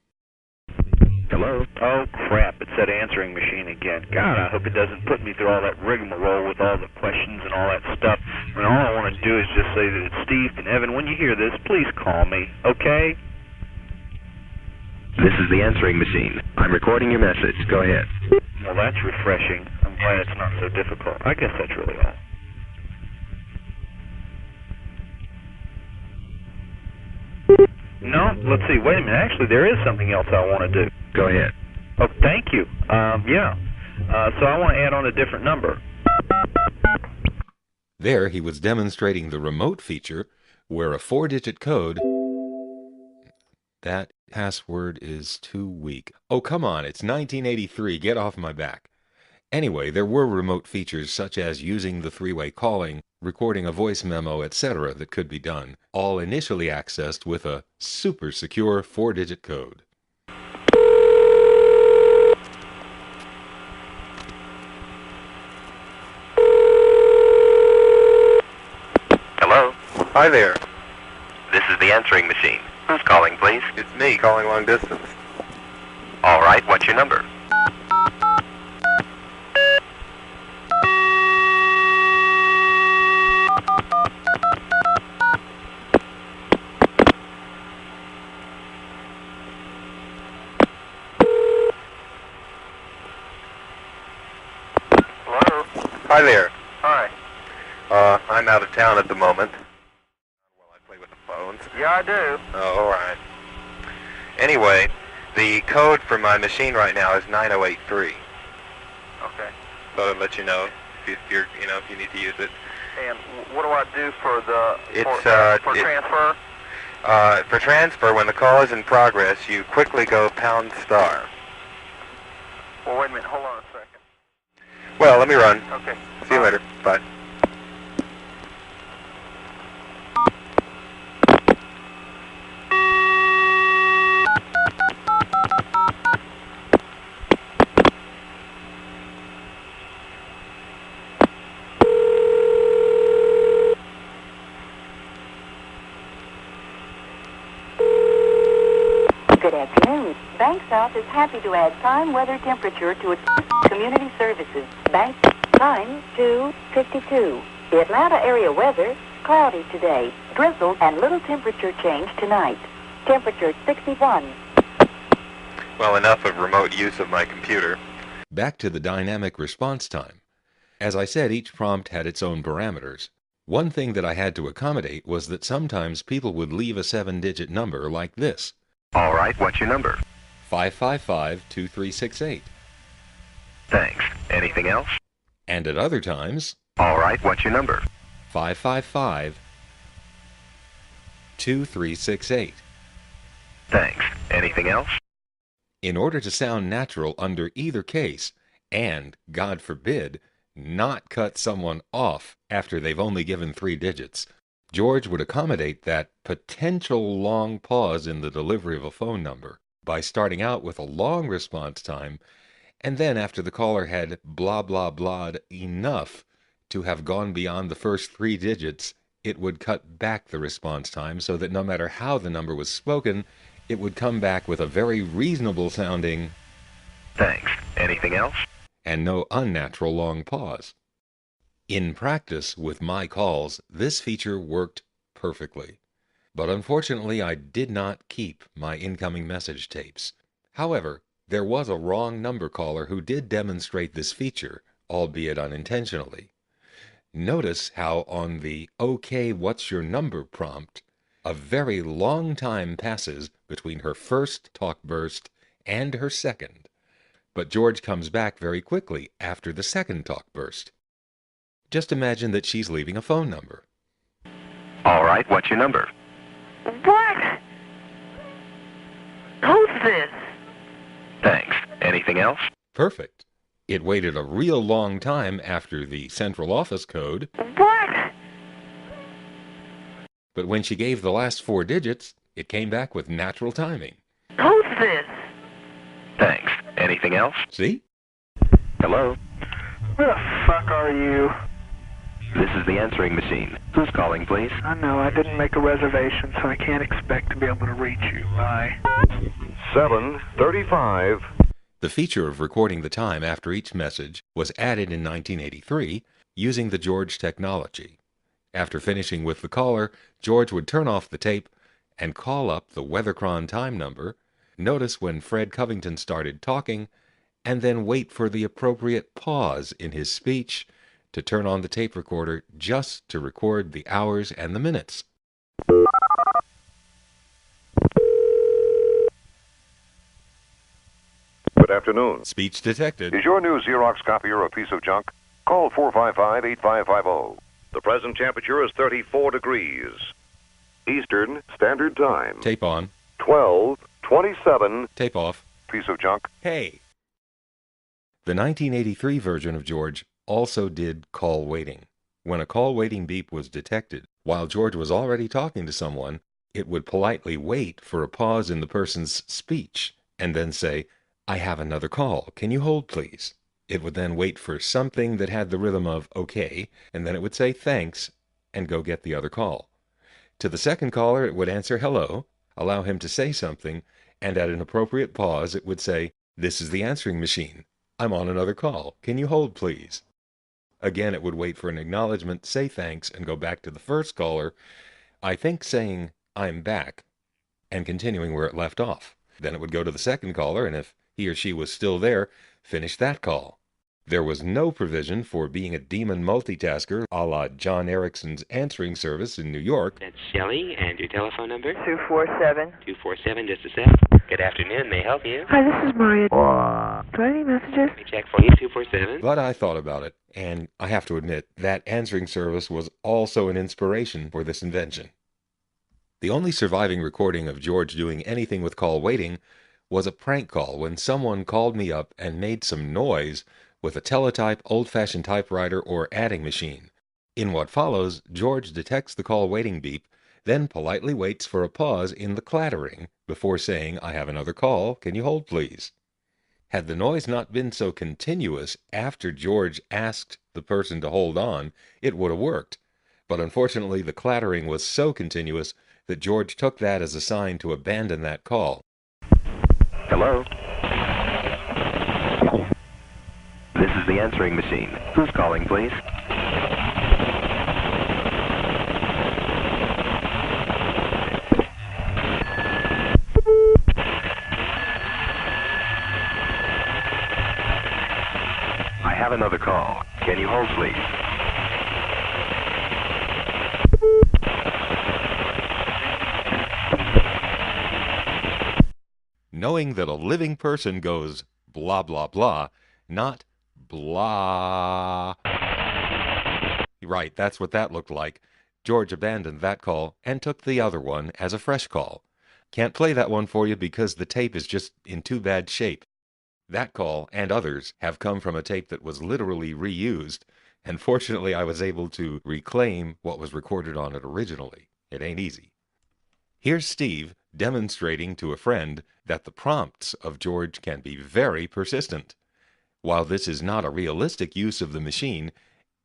Hello? Oh, crap. It's that answering machine again. God, I hope it doesn't put me through all that rigmarole with all the questions and all that stuff. I mean, all I want to do is just say that it's Steve and Evan. When you hear this, please call me, okay? This is the answering machine. I'm recording your message. Go ahead. Well, that's refreshing. I'm glad it's not so difficult. I guess that's really all. No, let's see. Wait a minute. Actually, there is something else I want to do. Go ahead. Oh, thank you. Yeah. So I want to add on a different number. There he was demonstrating the remote feature where a 4-digit code... That password is too weak. Oh, come on, it's 1983. Get off my back. Anyway, there were remote features such as using the three-way calling, recording a voice memo, etc. that could be done, all initially accessed with a super secure 4-digit code. Hello? Hi there. This is the answering machine. Who's calling, please? It's me calling long distance. All right, what's your number? Hello? Hi there. Hi. I'm out of town at the moment. While I play with the phones. Yeah, I do. Oh, all right. Anyway, the code for my machine right now is 9083. Okay. Thought I'd let you know if you're, if you need to use it. And what do I do for the For transfer? For transfer, when the call is in progress, you quickly go #*. Well, wait a minute. Hold on a second. Well, let me run. Okay. See you later. Bye. Good afternoon. Bank South is happy to add time, weather, temperature to its community services. Bank time 2:52. The Atlanta area weather, cloudy today, drizzle and little temperature change tonight. Temperature 61. Well, enough of remote use of my computer. Back to the dynamic response time. As I said, each prompt had its own parameters. One thing that I had to accommodate was that sometimes people would leave a 7-digit number like this. All right, what's your number? 555-2368. Thanks. Anything else? And at other times... All right, what's your number? 555-2368. Thanks. Anything else? In order to sound natural under either case, and, God forbid, not cut someone off after they've only given 3 digits, George would accommodate that potential long pause in the delivery of a phone number by starting out with a long response time, and then after the caller had blah blah blah'd enough to have gone beyond the first 3 digits, it would cut back the response time so that no matter how the number was spoken, it would come back with a very reasonable sounding thanks. Anything else? And no unnatural long pause. In practice, with my calls, this feature worked perfectly. But unfortunately, I did not keep my incoming message tapes. However, there was a wrong number caller who did demonstrate this feature, albeit unintentionally. Notice how on the "OK, what's your number" prompt, a very long time passes between her first talk burst and her second. But George comes back very quickly after the second talk burst. Just imagine that she's leaving a phone number. All right, what's your number? What? Who's this? Thanks. Anything else? Perfect. It waited a real long time after the central office code. What? But when she gave the last 4 digits, it came back with natural timing. Who's this? Thanks. Anything else? See? Hello? Who the fuck are you? This is the answering machine. Who's calling, please? I know, I didn't make a reservation, so I can't expect to be able to reach you. Bye. 7:35. The feature of recording the time after each message was added in 1983 using the George technology. After finishing with the caller, George would turn off the tape and call up the Weathercron time number, notice when Fred Covington started talking, and then wait for the appropriate pause in his speech to turn on the tape recorder just to record the hours and the minutes. afternoon. Speech detected. Is your new Xerox copier a piece of junk? Call 455-8550. The present temperature is 34 degrees. Eastern Standard Time. Tape on. 12:27. Tape off. Piece of junk. Hey. The 1983 version of George also did call waiting. When a call waiting beep was detected, while George was already talking to someone, it would politely wait for a pause in the person's speech and then say, "I have another call. Can you hold, please?" It would then wait for something that had the rhythm of "okay," and then it would say "thanks" and go get the other call. To the second caller, it would answer "hello," allow him to say something, and at an appropriate pause, it would say, "This is the answering machine. I'm on another call. Can you hold, please?" Again, it would wait for an acknowledgement, say thanks, and go back to the first caller, I think saying, "I'm back," and continuing where it left off. Then it would go to the second caller, and if he or she was still there, finish that call. There was no provision for being a demon multitasker a la John Erickson's answering service in New York. That's Shelley, and your telephone number? 247. 247, just a sec. Good afternoon, may I help you? Hi, this is Maria. Do I have any messages? Let me check for you, 247. But I thought about it, and I have to admit, that answering service was also an inspiration for this invention. The only surviving recording of George doing anything with call waiting was a prank call when someone called me up and made some noise with a teletype, old-fashioned typewriter, or adding machine. In what follows, George detects the call waiting beep, then politely waits for a pause in the clattering before saying, "I have another call. Can you hold, please?" Had the noise not been so continuous after George asked the person to hold on, it would have worked. But unfortunately, the clattering was so continuous that George took that as a sign to abandon that call. Hello? This is the answering machine. Who's calling, please? I have another call. Can you hold, please? Knowing that a living person goes blah, blah, blah, not blah. Right, that's what that looked like. George abandoned that call and took the other one as a fresh call. Can't play that one for you because the tape is just in too bad shape. That call and others have come from a tape that was literally reused, and fortunately I was able to reclaim what was recorded on it originally. It ain't easy. Here's Steve demonstrating to a friend that the prompts of George can be very persistent. While this is not a realistic use of the machine,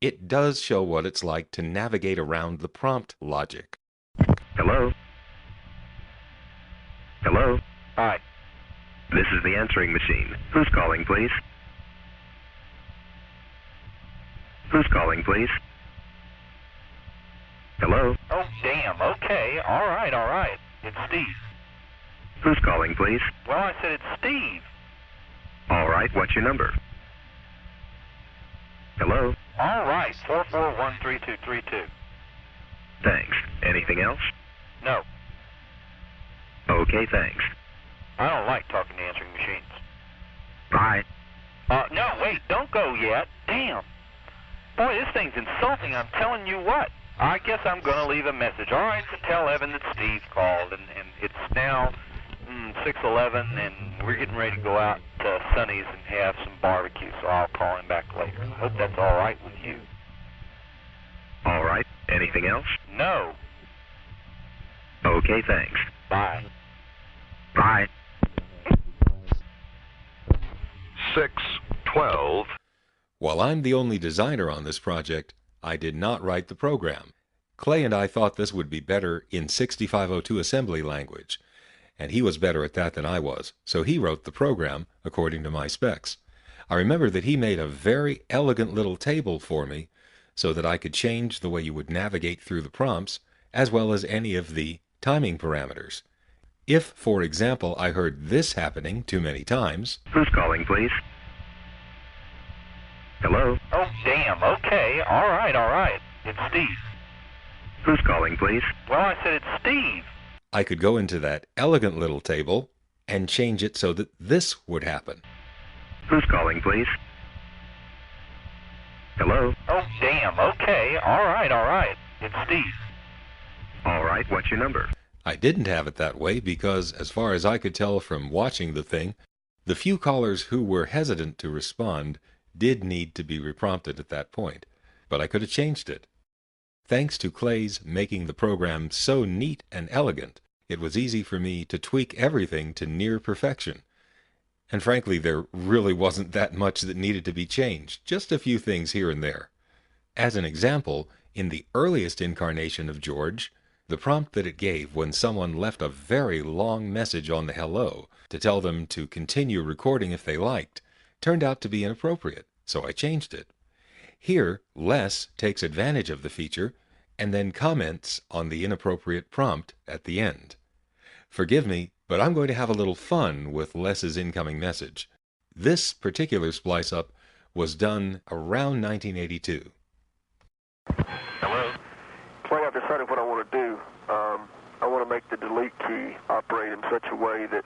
it does show what it's like to navigate around the prompt logic. Hello? Hello? Hi. This is the answering machine. Who's calling, please? Who's calling, please? Hello? Oh, damn, okay, all right. It's Steve. Who's calling, please? Well, I said it's Steve. All right, what's your number? Hello? All right, 4413232. Thanks. Anything else? No, Okay, thanks. I don't like talking to answering machines. Bye. No, wait, don't go yet. Damn. Boy, this thing's insulting, I'm telling you what. I guess I'm going to leave a message. All right, so tell Evan that Steve called, and it's now 6:11, and we're getting ready to go out to Sonny's and have some barbecue, so I'll call him back later. I hope that's all right with you. All right. Anything else? No. Okay, thanks. Bye. Bye. 6:12. While I'm the only designer on this project, I did not write the program. Clay and I thought this would be better in 6502 assembly language, and he was better at that than I was, so he wrote the program according to my specs. I remember that he made a very elegant little table for me so that I could change the way you would navigate through the prompts, as well as any of the timing parameters. If, for example, I heard this happening too many times... Who's calling, please? Hello? Oh, damn, okay, all right. It's Steve. Who's calling, please? Well, I said it's Steve. I could go into that elegant little table and change it so that this would happen. Who's calling, please? Hello? Oh, damn. Okay. All right. It's Steve. All right, what's your number? I didn't have it that way because, as far as I could tell from watching the thing, the few callers who were hesitant to respond did need to be reprompted at that point. But I could have changed it. Thanks to Clay's making the program so neat and elegant, it was easy for me to tweak everything to near perfection. And frankly, there really wasn't that much that needed to be changed, just a few things here and there. As an example, in the earliest incarnation of George, the prompt that it gave when someone left a very long message on the hello to tell them to continue recording if they liked turned out to be inappropriate, so I changed it. Here, Les takes advantage of the feature and then comments on the inappropriate prompt at the end. Forgive me, but I'm going to have a little fun with Les's incoming message. This particular splice-up was done around 1982. Hello? Clay, I've decided what I want to do. I want to make the delete key operate in such a way that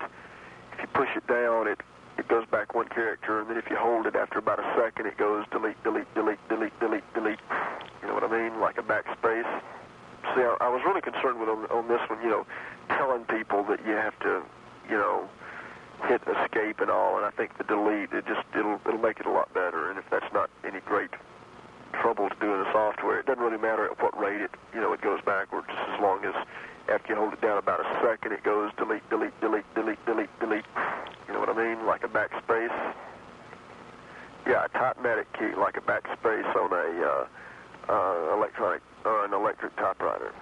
if you push it down, it goes back one character, and then if you hold it after about a second, it goes delete, delete, delete, delete, delete, delete. You know what I mean? Like a backspace. See, I was really concerned with on this one, telling people that you have to, hit escape and all, and I think the delete, it'll make it a lot better, and if that's not any great trouble to do in the software, it doesn't really matter at what rate it goes backwards, as long as after you hold it down about a second, it goes delete, delete, delete, delete, delete, delete. You know what I mean? Like a backspace. Yeah, a Typematic key, like a backspace on an electric typewriter.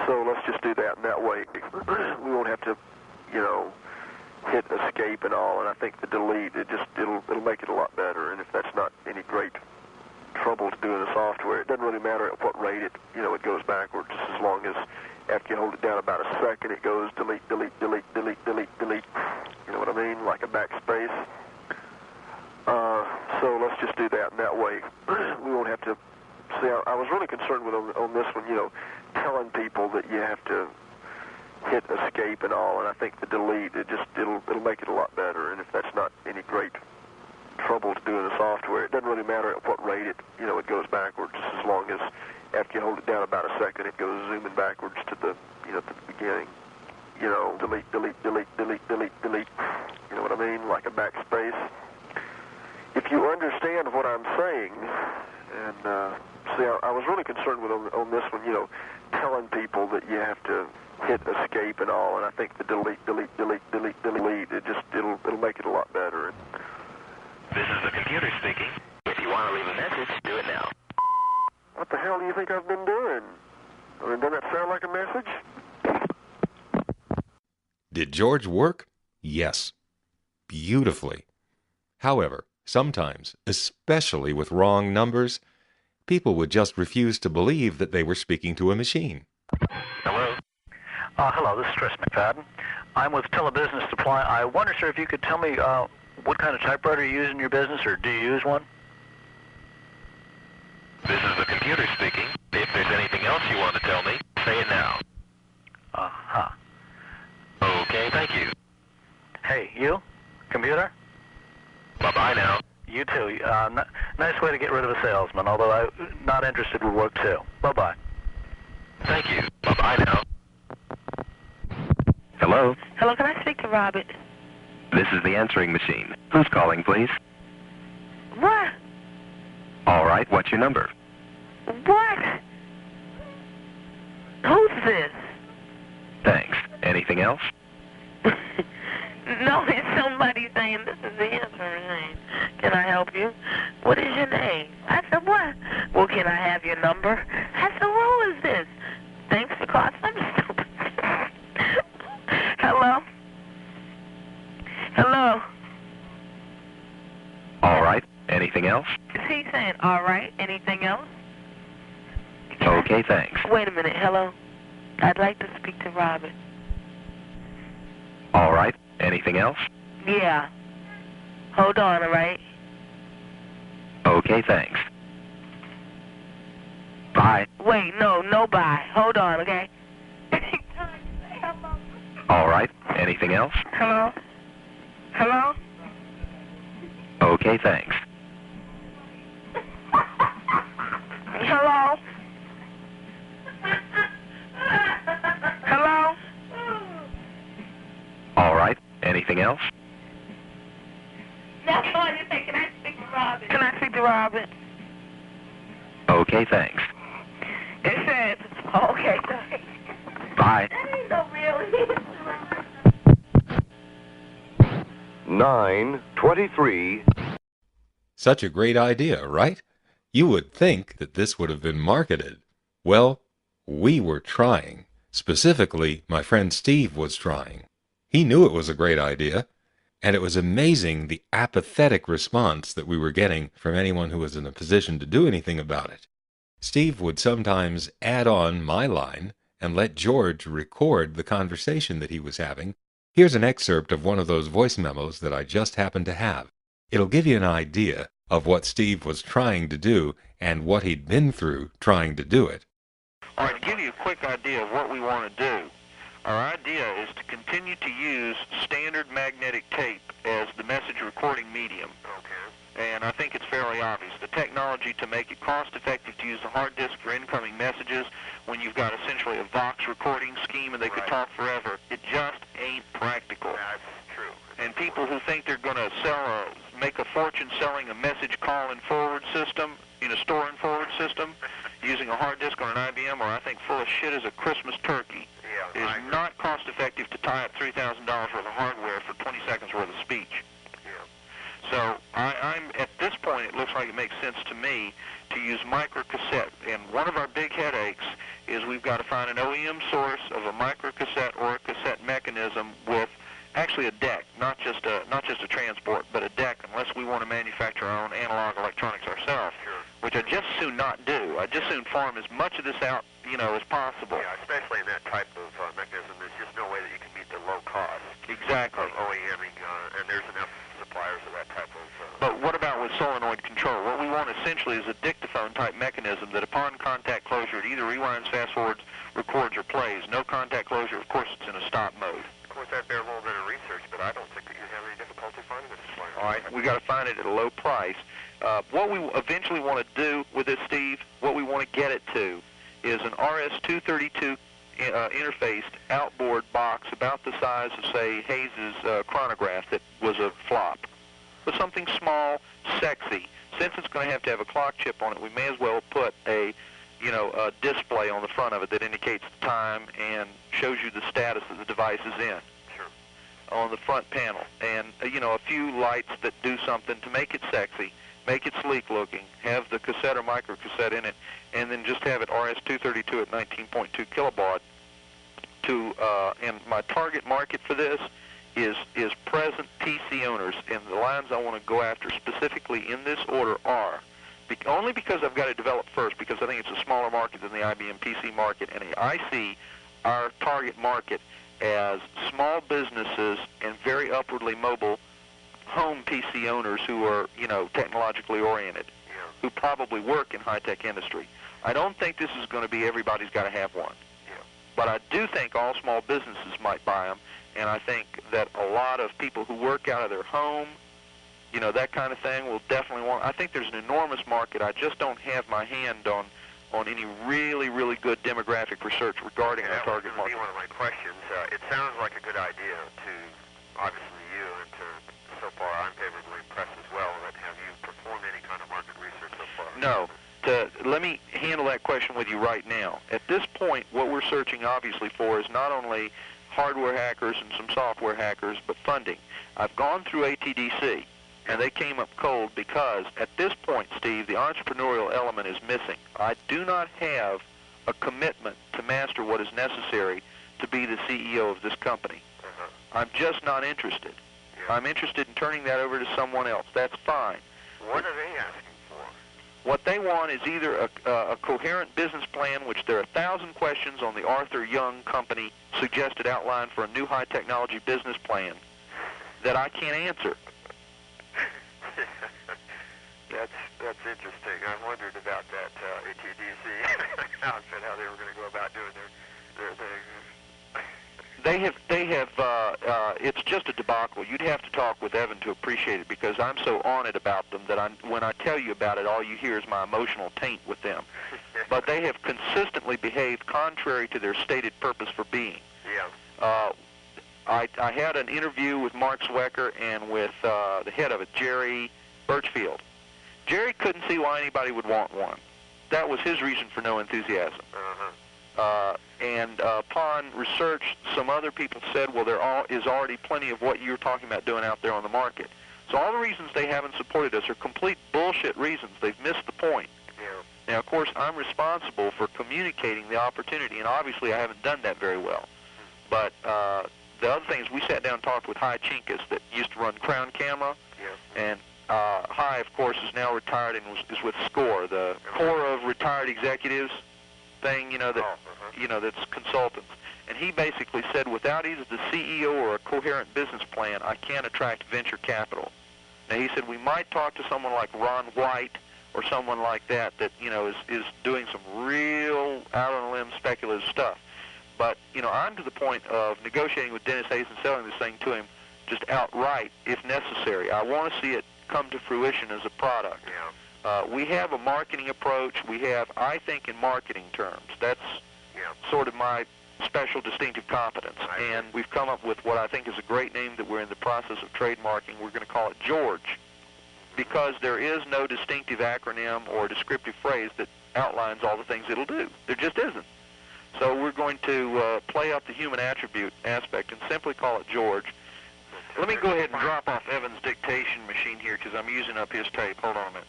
So let's just do that, and that way we won't have to, hit escape and all, and I think the delete, it'll make it a lot better, and if that's not any great trouble to do in the software, it doesn't really matter at what rate it goes backwards, as long as after you hold it down about a second, it goes delete, delete, delete, delete, delete, delete. You know what I mean? Like a backspace. So let's just do that, and that way we won't have to. See, I was really concerned with on this one, telling people that you have to hit escape and all, and I think the delete, it'll make it a lot better, and if that's not any great trouble to do in the software, it doesn't really matter at what rate it goes backwards, as long as after you hold it down about a second, it goes zooming backwards to the to the beginning. Delete, delete, delete, delete, delete, delete. You know what I mean? Like a backspace. If you understand what I'm saying, and see, I was really concerned with on this one, telling people that you have to hit escape and all, and I think the delete, delete, delete, delete, delete, it'll make it a lot better. This is the computer speaking. If you want to leave a message, do it now. What the hell do you think I've been doing? I mean, doesn't that sound like a message? Did George work? Yes. Beautifully. However, sometimes, especially with wrong numbers, people would just refuse to believe that they were speaking to a machine. Hello? Hello, this is Chris McFadden. I'm with Telebusiness Supply. I wonder, sir, if you could tell me what kind of typewriter you use in your business, or do you use one? This is the computer speaking. If there's anything else you want to tell me, say it now. Uh-huh. Okay, thank you. Hey, you? Computer? Bye-bye now. You too. Nice way to get rid of a salesman, although I'm not interested would work too. Bye-bye. Thank you. Bye-bye now. Hello? Hello, can I speak to Robert? This is the answering machine. Who's calling, please? What? All right, what's your number? What? Who's this? Thanks. Anything else? No, it's somebody saying this is the answering machine. Can I help you? What is your name? I said, what? Well, can I have your number? I said, who is this? Thanks for calling. I'm stupid. Hello? Hello? All right. Anything else? Is he saying, all right, anything else? Okay, thanks. Wait a minute, hello? I'd like to speak to Robert. All right. Anything else? Yeah. Hold on, all right? Okay, thanks. Bye. Wait, no bye. Hold on, okay? All right. Anything else? Hello? Hello? Okay, thanks. Hello? Hello? All right. Anything else? That's all you say. Can I speak to Robin? Can I speak to Robin? Okay, thanks. It says, okay, thanks. Bye. That ain't no real answer. 9:23. Such a great idea, right? You would think that this would have been marketed. Well, we were trying. Specifically, my friend Steve was trying. He knew it was a great idea, and it was amazing the apathetic response that we were getting from anyone who was in a position to do anything about it. Steve would sometimes add on my line and let George record the conversation that he was having. Here's an excerpt of one of those voice memos that I just happened to have. It'll give you an idea of what Steve was trying to do and what he'd been through trying to do it. All right, to give you a quick idea of what we want to do, our idea is to continue to use standard magnetic tape as the message recording medium. And I think it's fairly obvious. The technology to make it cost-effective to use a hard disk for incoming messages when you've got essentially a Vox recording scheme and they could talk forever, it just ain't practical. That's true. And people who think they're going to make a fortune selling a message call and forward system, store and forward system, using a hard disk on an IBM, or I think full of shit as a Christmas turkey. It is not cost-effective to tie up $3,000 worth of hardware for 20 seconds worth of speech. So I'm at this point, it looks like it makes sense to me to use microcassette. And one of our big headaches is we've got to find an OEM source of a microcassette or a cassette mechanism with actually a deck, not just a transport, but a deck, unless we want to manufacture our own analog electronics ourselves, which I'd just soon not do. I'd just soon farm as much of this out, as possible. Yeah, especially in that type of mechanism, there's just no way that you can meet the low cost Exactly. of OEMing, and there's enough suppliers of that type of... But what about with solenoid control? What we want essentially is a dictaphone-type mechanism that upon contact closure, it either rewinds, fast-forwards, records, or plays. No contact closure, of course, it's in a stop mode. Of course, that'd bear a little bit of research, but I don't think that you'd have any difficulty finding a supplier. All right, we got to find it at a low price. What we eventually want to do with this, Steve, what we want to get it to is an RS-232 interfaced outboard box about the size of, say, Hayes's chronograph that was a flop. But something small, sexy. Since it's going to have a clock chip on it, we may as well put a display on the front of it that indicates the time and shows you the status that the device is in. Sure. On the front panel. And, a few lights that do something to make it sexy, make it sleek looking, have the cassette or microcassette in it, and then just have it RS-232 at 19.2 kilobaud. And my target market for this is present PC owners, and the lines I want to go after specifically in this order are, only because I've got to develop first, because I think it's a smaller market than the IBM PC market, and I see our target market as small businesses and very upwardly mobile home PC owners who are, technologically oriented, who probably work in high-tech industry. I don't think this is going to be everybody's got to have one. But I do think all small businesses might buy them, and I think that a lot of people who work out of their home, that kind of thing, will definitely want. I think there's an enormous market. I just don't have my hand on any really, really good demographic research regarding our target market. That was one of my questions. It sounds like a good idea to, obviously, you, and so far I'm favorably impressed as well. But have you performed any kind of market research so far? No. Let me handle that question with you right now. At this point, what we're searching obviously for is not only hardware hackers and some software hackers, but funding. I've gone through ATDC, and they came up cold because at this point, Steve, the entrepreneurial element is missing. I do not have a commitment to master what is necessary to be the CEO of this company. I'm just not interested. I'm interested in turning that over to someone else. That's fine. What are they asking? What they want is either a coherent business plan, which there are 1,000 questions on the Arthur Young Company suggested outline for a new high-technology business plan that I can't answer. That's interesting. I wondered about that ATDC outfit, how they were going to go about doing their thing. They have, it's just a debacle. You'd have to talk with Evan to appreciate it because I'm so on it about them that when I tell you about it, all you hear is my emotional taint with them. But they have consistently behaved contrary to their stated purpose for being. Yeah. I had an interview with Mark Zwecker and with the head of it, Jerry Birchfield. Jerry couldn't see why anybody would want one. That was his reason for no enthusiasm. And upon research, some other people said, well, there is already plenty of what you're talking about doing out there on the market. So all the reasons they haven't supported us are complete bullshit reasons. They've missed the point. Now, of course, I'm responsible for communicating the opportunity, and obviously I haven't done that very well. But the other thing is we sat down and talked with Hy Chinkas that used to run Crown Camera, and Hy, of course, is now retired and is with SCORE, the Corps of Retired Executives thing, that's consultants. And he basically said, without either the CEO or a coherent business plan, I can't attract venture capital. Now, he said we might talk to someone like Ron White or someone like that is doing some real out-on-a-limb speculative stuff. But, I'm to the point of negotiating with Dennis Hayes and selling this thing to him just outright if necessary. I want to see it come to fruition as a product. We have a marketing approach. We have, I think, in marketing terms. That's sort of my special distinctive competence. And we've come up with what I think is a great name that we're in the process of trademarking. We're going to call it George, because there is no distinctive acronym or descriptive phrase that outlines all the things it'll do. There just isn't. So we're going to play up the human attribute aspect and simply call it George. Let me go ahead and drop off Evan's dictation machine here because I'm using up his tape. Hold on a minute.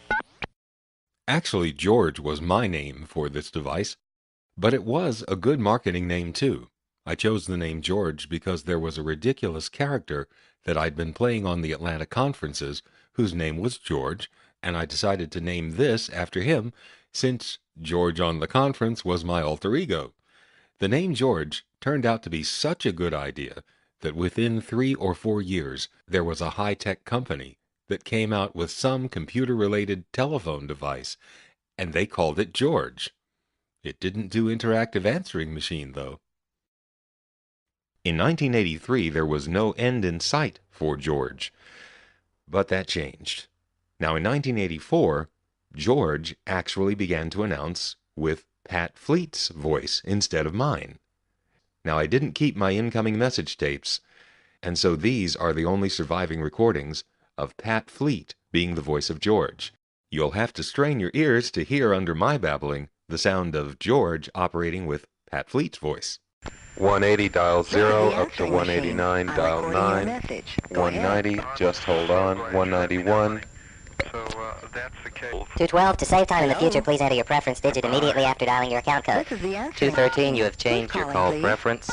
Actually, George was my name for this device, but it was a good marketing name too. I chose the name George because there was a ridiculous character that I'd been playing on the Atlanta conferences whose name was George, and I decided to name this after him since George on the conference was my alter ego. The name George turned out to be such a good idea that within 3 or 4 years there was a high-tech company that came out with some computer-related telephone device, and they called it George. It didn't do interactive answering machine, though. In 1983, there was no end in sight for George, but that changed. Now, in 1984, George actually began to announce with Pat Fleet's voice instead of mine. Now, I didn't keep my incoming message tapes, and so these are the only surviving recordings of Pat Fleet being the voice of George. You'll have to strain your ears to hear under my babbling the sound of George operating with Pat Fleet's voice. 180, dial 0, up to 189, dial 9, 190, just hold on, 191. So that's the case. 212, to save time in the future, please enter your preference digit immediately after dialing your account code. 213, you have changed your call preference.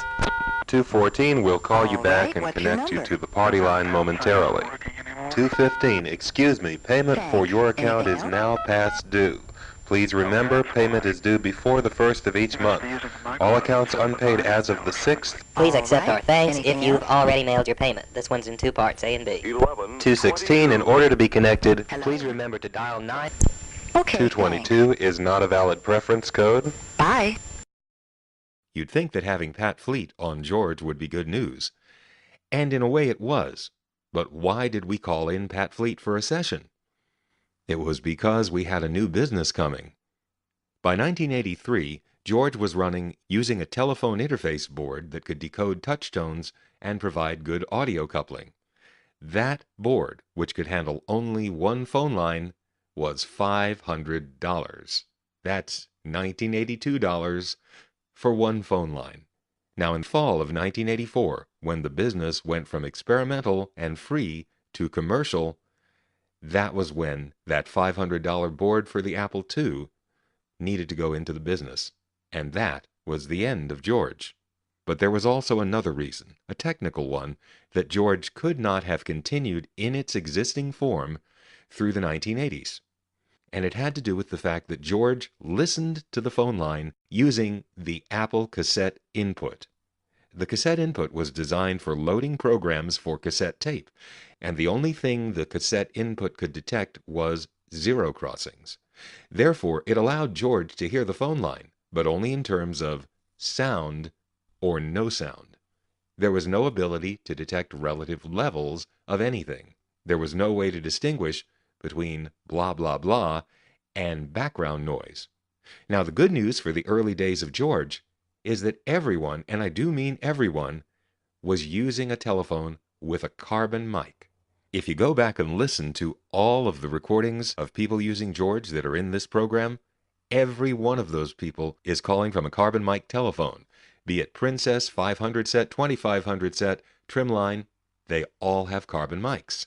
214, we'll call you back and connect you to the party line momentarily. 215, excuse me, payment for your account is now past due. Please remember, payment is due before the 1st of each month. All accounts unpaid as of the 6th. Please accept our thanks if you've already mailed your payment. This one's in 2 parts, A and B. 216, in order to be connected, please remember to dial 9. 222 is not a valid preference code. Bye. You'd think that having Pat Fleet on George would be good news. And in a way it was. But why did we call in Pat Fleet for a session? It was because we had a new business coming. By 1983, George was running using a telephone interface board that could decode touch tones and provide good audio coupling. That board, which could handle only one phone line, was $500. That's $1982 for one phone line. Now, in fall of 1984, when the business went from experimental and free to commercial, that was when that $500 board for the Apple II needed to go into the business. And that was the end of George. But there was also another reason, a technical one, that George could not have continued in its existing form through the 1980s. And it had to do with the fact that George listened to the phone line using the Apple cassette input. The cassette input was designed for loading programs for cassette tape, and the only thing the cassette input could detect was zero crossings. Therefore, it allowed George to hear the phone line, but only in terms of sound or no sound. There was no ability to detect relative levels of anything. There was no way to distinguish between blah blah blah and background noise. Now, the good news for the early days of George is that everyone, and I do mean everyone, was using a telephone with a carbon mic. If you go back and listen to all of the recordings of people using George that are in this program, every one of those people is calling from a carbon mic telephone, be it Princess, 500 set, 2500 set, Trimline, they all have carbon mics.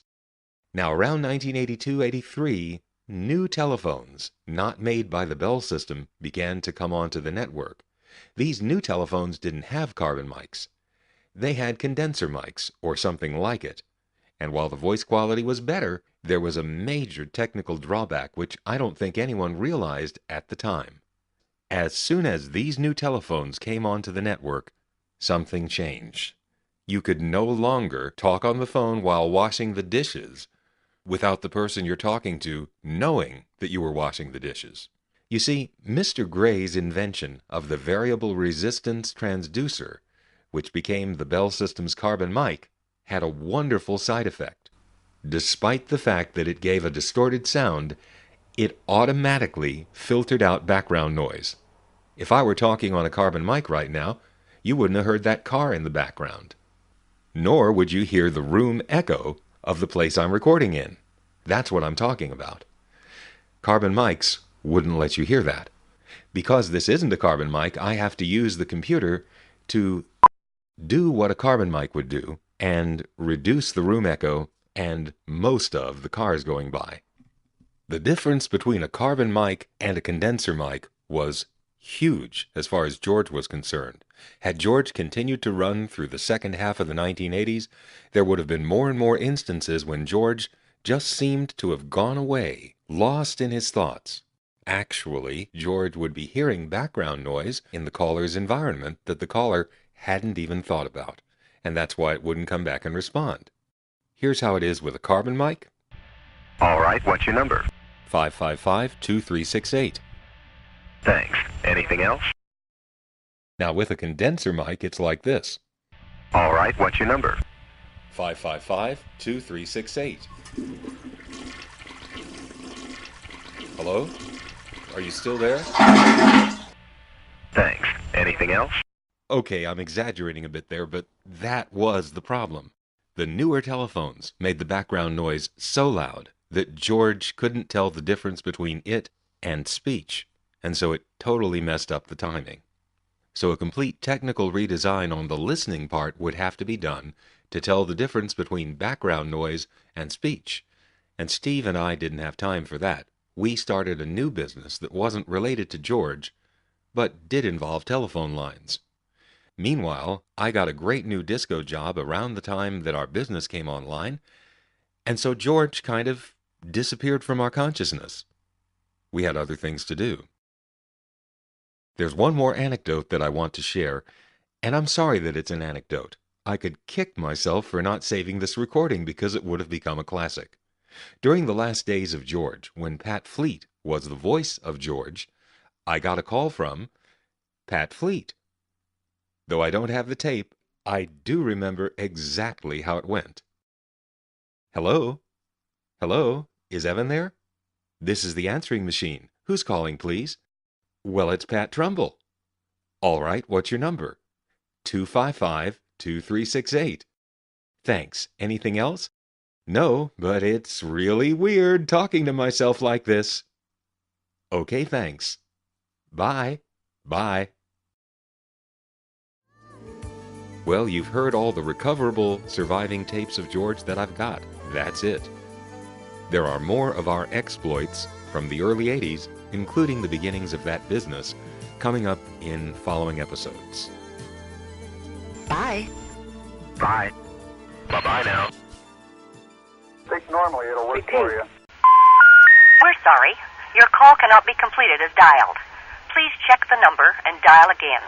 Now, around 1982-83, new telephones, not made by the Bell system, began to come onto the network. These new telephones didn't have carbon mics. They had condenser mics, or something like it. And while the voice quality was better, there was a major technical drawback which I don't think anyone realized at the time. As soon as these new telephones came onto the network, something changed. You could no longer talk on the phone while washing the dishes without the person you're talking to knowing that you were washing the dishes. You see, Mr. Gray's invention of the variable resistance transducer, which became the Bell System's carbon mic, had a wonderful side effect. Despite the fact that it gave a distorted sound, it automatically filtered out background noise. If I were talking on a carbon mic right now, you wouldn't have heard that car in the background. Nor would you hear the room echo of the place I'm recording in. That's what I'm talking about. Carbon mics wouldn't let you hear that. Because this isn't a carbon mic, I have to use the computer to do what a carbon mic would do and reduce the room echo and most of the cars going by. The difference between a carbon mic and a condenser mic was huge as far as George was concerned. Had George continued to run through the second half of the 1980s, there would have been more and more instances when George just seemed to have gone away, lost in his thoughts. Actually, George would be hearing background noise in the caller's environment that the caller hadn't even thought about, and that's why it wouldn't come back and respond. Here's how it is with a carbon mic. All right, what's your number? 555-2368. Thanks. Anything else? Now, with a condenser mic, it's like this. All right, what's your number? 555-2368. Hello? Are you still there? Thanks. Anything else? Okay, I'm exaggerating a bit there, but that was the problem. The newer telephones made the background noise so loud that George couldn't tell the difference between it and speech, and so it totally messed up the timing. So a complete technical redesign on the listening part would have to be done to tell the difference between background noise and speech, and Steve and I didn't have time for that. We started a new business that wasn't related to George, but did involve telephone lines. Meanwhile, I got a great new disco job around the time that our business came online, and so George kind of disappeared from our consciousness. We had other things to do. There's one more anecdote that I want to share, and I'm sorry that it's an anecdote. I could kick myself for not saving this recording because it would have become a classic. During the last days of George, when Pat Fleet was the voice of George, I got a call from Pat Fleet. Though I don't have the tape, I do remember exactly how it went. Hello? Hello? Is Evan there? This is the answering machine. Who's calling, please? Well, it's Pat Trumbull. All right, what's your number? 255-2368. Thanks. Anything else? No, but it's really weird talking to myself like this. Okay, thanks. Bye. Bye. Well, you've heard all the recoverable surviving tapes of George that I've got. That's it. There are more of our exploits from the early 80s, including the beginnings of that business, coming up in following episodes. Bye. Bye. Bye-bye now. Think normally it'll work for you. We're sorry. Your call cannot be completed as dialed. Please check the number and dial again.